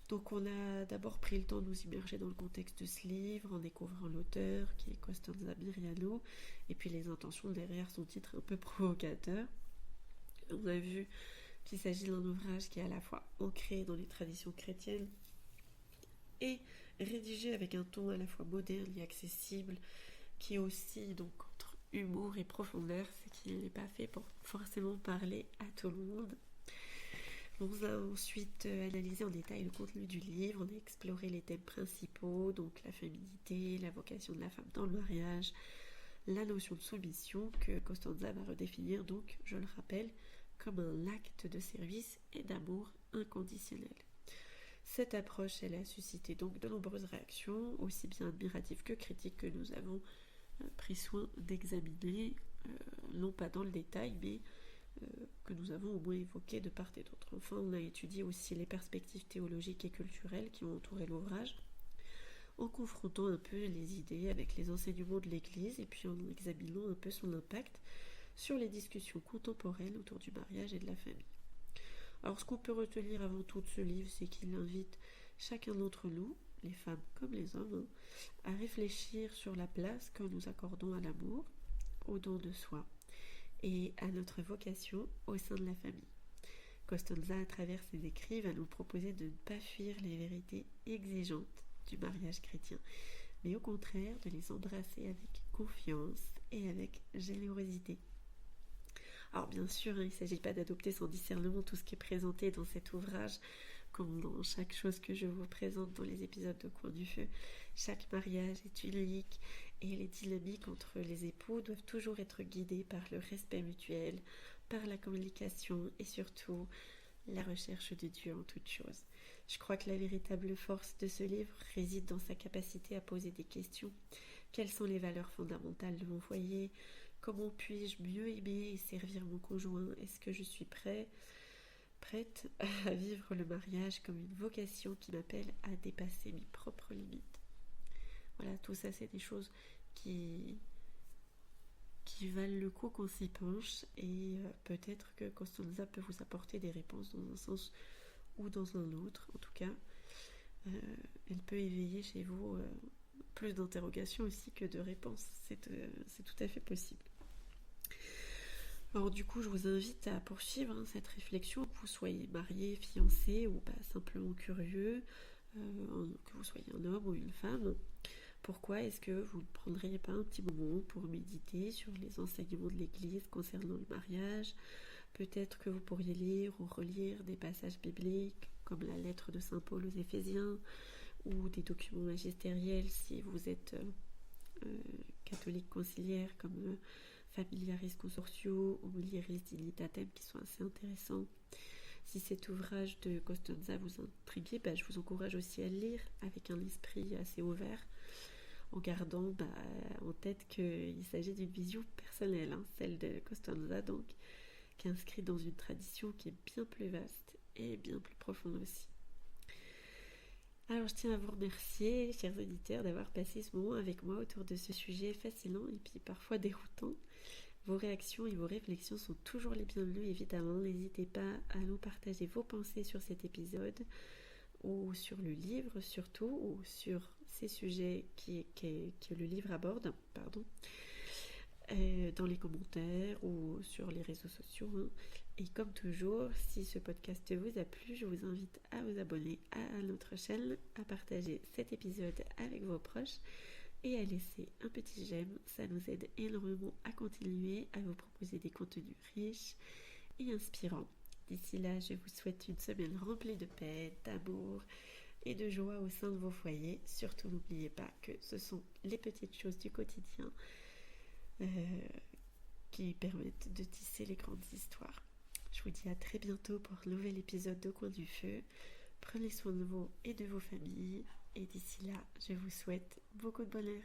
Donc on a d'abord pris le temps de nous immerger dans le contexte de ce livre, en découvrant l'auteur, qui est Costanza Miriano, et puis les intentions derrière son titre un peu provocateur. On a vu qu'il s'agit d'un ouvrage qui est à la fois ancré dans les traditions chrétiennes et rédigé avec un ton à la fois moderne et accessible, qui est aussi donc entre humour et profondeur, c'est qu'il n'est pas fait pour forcément parler à tout le monde. On a ensuite analysé en détail le contenu du livre, on a exploré les thèmes principaux, donc la féminité, la vocation de la femme dans le mariage, la notion de soumission que Costanza va redéfinir donc, je le rappelle, comme un acte de service et d'amour inconditionnel. Cette approche, elle a suscité donc de nombreuses réactions, aussi bien admiratives que critiques, que nous avons pris soin d'examiner, non pas dans le détail, mais que nous avons au moins évoqué de part et d'autre. Enfin, on a étudié aussi les perspectives théologiques et culturelles qui ont entouré l'ouvrage, en confrontant un peu les idées avec les enseignements de l'Église et puis en examinant un peu son impact sur les discussions contemporaines autour du mariage et de la famille. Alors, ce qu'on peut retenir avant tout de ce livre, c'est qu'il invite chacun d'entre nous, les femmes comme les hommes, à réfléchir sur la place que nous accordons à l'amour, au don de soi et à notre vocation au sein de la famille. Costanza, à travers ses écrits, va nous proposer de ne pas fuir les vérités exigeantes du mariage chrétien, mais au contraire de les embrasser avec confiance et avec générosité. Alors bien sûr, il ne s'agit pas d'adopter sans discernement tout ce qui est présenté dans cet ouvrage, comme dans chaque chose que je vous présente dans les épisodes de Coin du Feu. Chaque mariage est unique et les dynamiques entre les époux doivent toujours être guidées par le respect mutuel, par la communication et surtout la recherche de Dieu en toutes choses. Je crois que la véritable force de ce livre réside dans sa capacité à poser des questions. Quelles sont les valeurs fondamentales de mon foyer ? Comment puis-je mieux aimer et servir mon conjoint ? Est-ce que je suis prête à vivre le mariage comme une vocation qui m'appelle à dépasser mes propres limites ? Voilà, tout ça, c'est des choses qui valent le coup qu'on s'y penche et peut-être que Costanza peut vous apporter des réponses dans un sens ou dans un autre. En tout cas, elle peut éveiller chez vous plus d'interrogations aussi que de réponses. C'est tout à fait possible. Alors du coup, je vous invite à poursuivre cette réflexion, que vous soyez marié, fiancé ou pas simplement curieux, que vous soyez un homme ou une femme. Pourquoi est-ce que vous ne prendriez pas un petit moment pour méditer sur les enseignements de l'Église concernant le mariage ? Peut-être que vous pourriez lire ou relire des passages bibliques comme la lettre de Saint Paul aux Éphésiens ou des documents magistériels si vous êtes catholique conciliaire comme Familiaris Consortio ou Mulieris Dignitatem qui sont assez intéressants. Si cet ouvrage de Costanza vous intrigue, je vous encourage aussi à le lire avec un esprit assez ouvert, en gardant en tête qu'il s'agit d'une vision personnelle, celle de Costanza, donc, qui est inscrite dans une tradition qui est bien plus vaste et bien plus profonde aussi. Alors je tiens à vous remercier, chers auditeurs, d'avoir passé ce moment avec moi autour de ce sujet fascinant et puis parfois déroutant. Vos réactions et vos réflexions sont toujours les bienvenues, évidemment. N'hésitez pas à nous partager vos pensées sur cet épisode ou sur le livre surtout, ou sur ces sujets que le livre aborde, dans les commentaires ou sur les réseaux sociaux. Et comme toujours, si ce podcast vous a plu, je vous invite à vous abonner à notre chaîne, à partager cet épisode avec vos proches et à laisser un petit j'aime. Ça nous aide énormément à continuer à vous proposer des contenus riches et inspirants. D'ici là, je vous souhaite une semaine remplie de paix, d'amour et de joie au sein de vos foyers. Surtout, n'oubliez pas que ce sont les petites choses du quotidien qui permettent de tisser les grandes histoires. Je vous dis à très bientôt pour un nouvel épisode de Coin du Feu. Prenez soin de vous et de vos familles. Et d'ici là, je vous souhaite beaucoup de bonheur.